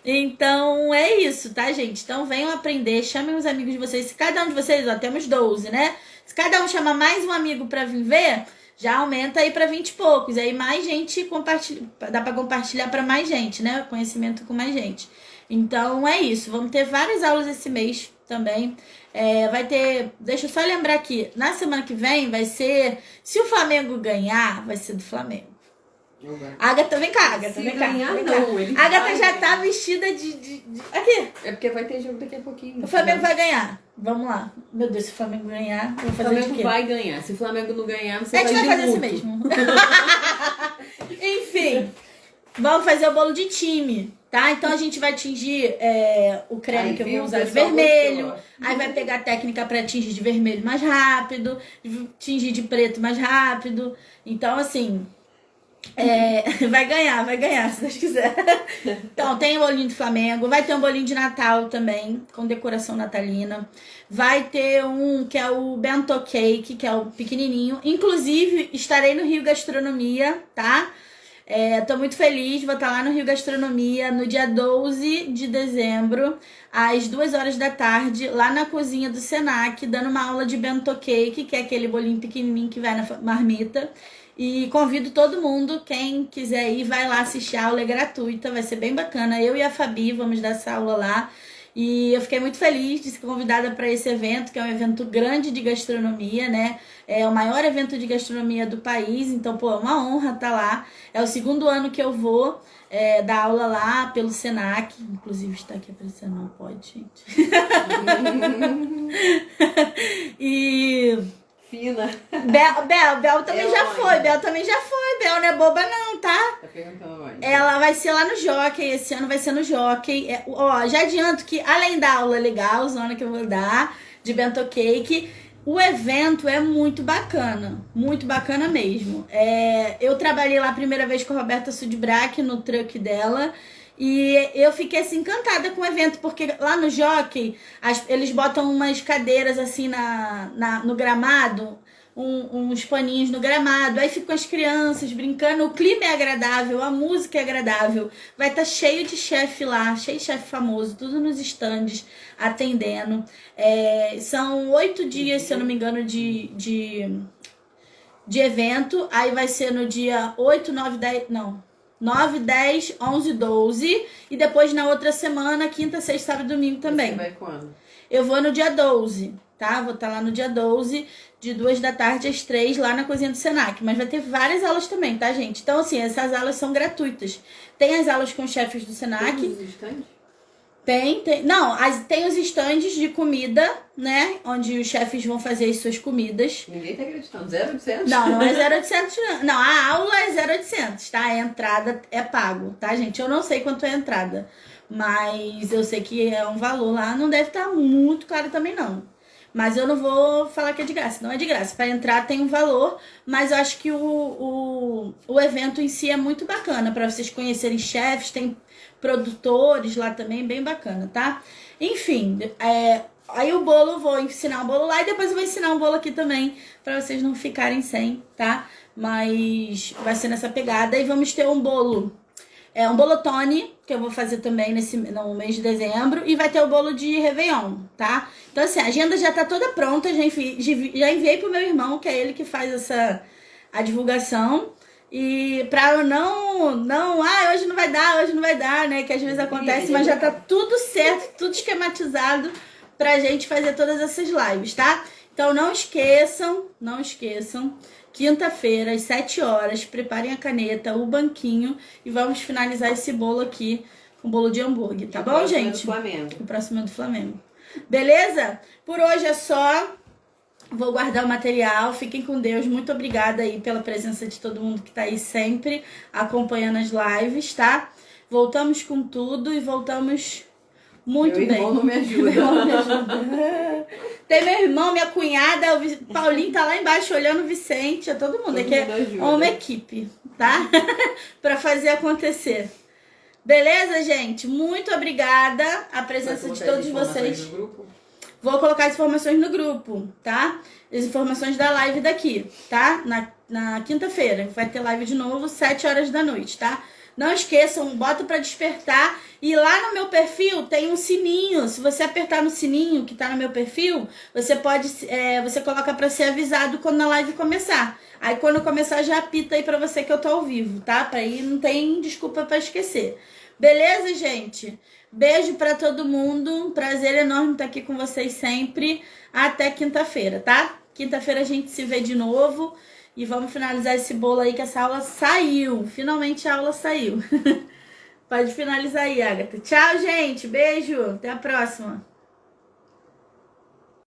Então, é isso, tá, gente? Então, venham aprender, chamem os amigos de vocês. Se cada um de vocês, ó, temos 12, né? Se cada um chama mais um amigo pra vir ver, já aumenta aí pra 20 e poucos. Aí mais gente compartilha, dá pra compartilhar pra mais gente, né? Conhecimento com mais gente. Então, é isso. Vamos ter várias aulas esse mês também. Vai ter... Deixa eu só lembrar aqui. Na semana que vem vai ser... Se o Flamengo ganhar, vai ser do Flamengo. Agatha, vem cá, Agatha, vem cá. A Agatha já tá vestida de... Aqui. É porque vai ter jogo daqui a pouquinho. O Flamengo vai ganhar. Vamos lá. Meu Deus, se o Flamengo ganhar, eu vou fazer o Flamengo de quê? vai ganhar. Se o Flamengo não ganhar, você a gente vai fazer de assim luto. mesmo. Enfim, vamos fazer o bolo de time. Tá? Então a gente vai tingir o creme Aí, que eu viu? vou usar de O pessoal vermelho. gostou. Aí vai pegar a técnica para tingir de vermelho mais rápido, tingir de preto mais rápido. Então, assim, vai ganhar, se Deus quiser. Então, tem o bolinho de Flamengo, vai ter um bolinho de Natal também, com decoração natalina. Vai ter um que é o Bento Cake, que é o pequenininho. Inclusive, estarei no Rio Gastronomia, tá? Tô muito feliz, vou estar lá no Rio Gastronomia no dia 12 de dezembro, às 2 horas da tarde, lá na cozinha do Senac, dando uma aula de bento cake, que é aquele bolinho pequenininho que vai na marmita. E convido todo mundo, quem quiser ir, vai lá assistir a aula, é gratuita, vai ser bem bacana. Eu e a Fabi vamos dar essa aula lá. E eu fiquei muito feliz de ser convidada para esse evento, que é um evento grande de gastronomia, né? É o maior evento de gastronomia do país, então, pô, é uma honra estar lá. É o segundo ano que eu vou dar aula lá pelo Senac. Inclusive, está aqui aparecendo, não pode, gente. E... Fina. Bel também já foi. onde? Bel também já foi. Bel não é boba não, tá? Tá perguntando onde? Ela vai ser lá no Jockey, esse ano vai ser no Jockey. Já adianto que, além da aula legal, zona que eu vou dar, de bento cake, o evento é muito bacana mesmo. Eu trabalhei lá a primeira vez com a Roberta Sudbrack no truck dela. E eu fiquei assim encantada com o evento, porque lá no Jockey, eles botam umas cadeiras assim no gramado, uns paninhos no gramado, aí ficam as crianças brincando, o clima é agradável, a música é agradável, vai estar cheio de chefe lá, cheio de chefe famoso, tudo nos estandes, atendendo. São 8 dias, se eu não me engano, de evento, aí vai ser no dia 8, 9, 10, não... 9, 10, 11, 12. E depois na outra semana, quinta, sexta, sábado e domingo também. Você vai quando? Eu vou no dia 12, tá? Vou estar lá no dia 12, de 2 da tarde às 3, lá na cozinha do Senac. Mas vai ter várias aulas também, tá, gente? Então, assim, essas aulas são gratuitas. Tem as aulas com os chefes do Senac. Todos os estandes? Tem. Não, tem os estandes de comida, né? Onde os chefes vão fazer as suas comidas. Ninguém tá acreditando. 0800? Não é 0800 não. A aula é 0800, tá? A entrada é pago, tá, gente? Eu não sei quanto é a entrada, mas eu sei que é um valor lá. Não deve estar muito caro também, não. Mas eu não vou falar que é de graça. Não é de graça. Para entrar tem um valor, mas eu acho que o evento em si é muito bacana para vocês conhecerem chefes. Tem produtores lá também, bem bacana, tá? Enfim, aí o bolo, vou ensinar um bolo lá e depois eu vou ensinar um bolo aqui também, pra vocês não ficarem sem, tá? Mas vai ser nessa pegada. E vamos ter um bolo, um bolotone, que eu vou fazer também no mês de dezembro, e vai ter o bolo de Réveillon, tá? Então assim, a agenda já tá toda pronta, já enviei pro meu irmão, que é ele que faz a divulgação. E pra eu hoje não vai dar, né? Que às vezes acontece, mas já tá tudo certo, tudo esquematizado pra gente fazer todas essas lives, tá? Então não esqueçam, quinta-feira, às 7 horas, preparem a caneta, o banquinho e vamos finalizar esse bolo aqui com bolo de hambúrguer, tá bom, gente? O próximo é do Flamengo. Beleza? Por hoje é só. Vou guardar o material, fiquem com Deus, muito obrigada aí pela presença de todo mundo que tá aí sempre acompanhando as lives, tá? Voltamos com tudo e voltamos muito bem. Meu irmão não me ajuda. Meu irmão me ajuda. Tem meu irmão, minha cunhada, o Paulinho tá lá embaixo olhando o Vicente, todo mundo aqui é uma equipe, tá? Pra fazer acontecer. Beleza, gente? Muito obrigada a presença de todos vocês. Vou colocar as informações no grupo, tá? As informações da live daqui, tá? Na quinta-feira. Vai ter live de novo, 7 horas da noite, tá? Não esqueçam, bota pra despertar. E lá no meu perfil tem um sininho. Se você apertar no sininho que tá no meu perfil, você coloca pra ser avisado quando a live começar. Aí quando começar já apita aí pra você que eu tô ao vivo, tá? Pra aí não tem desculpa pra esquecer. Beleza, gente? Beijo pra todo mundo. Um prazer enorme estar aqui com vocês sempre. Até quinta-feira, tá? Quinta-feira a gente se vê de novo. E vamos finalizar esse bolo aí que essa aula saiu. Finalmente a aula saiu. Pode finalizar aí, Agatha. Tchau, gente. Beijo. Até a próxima.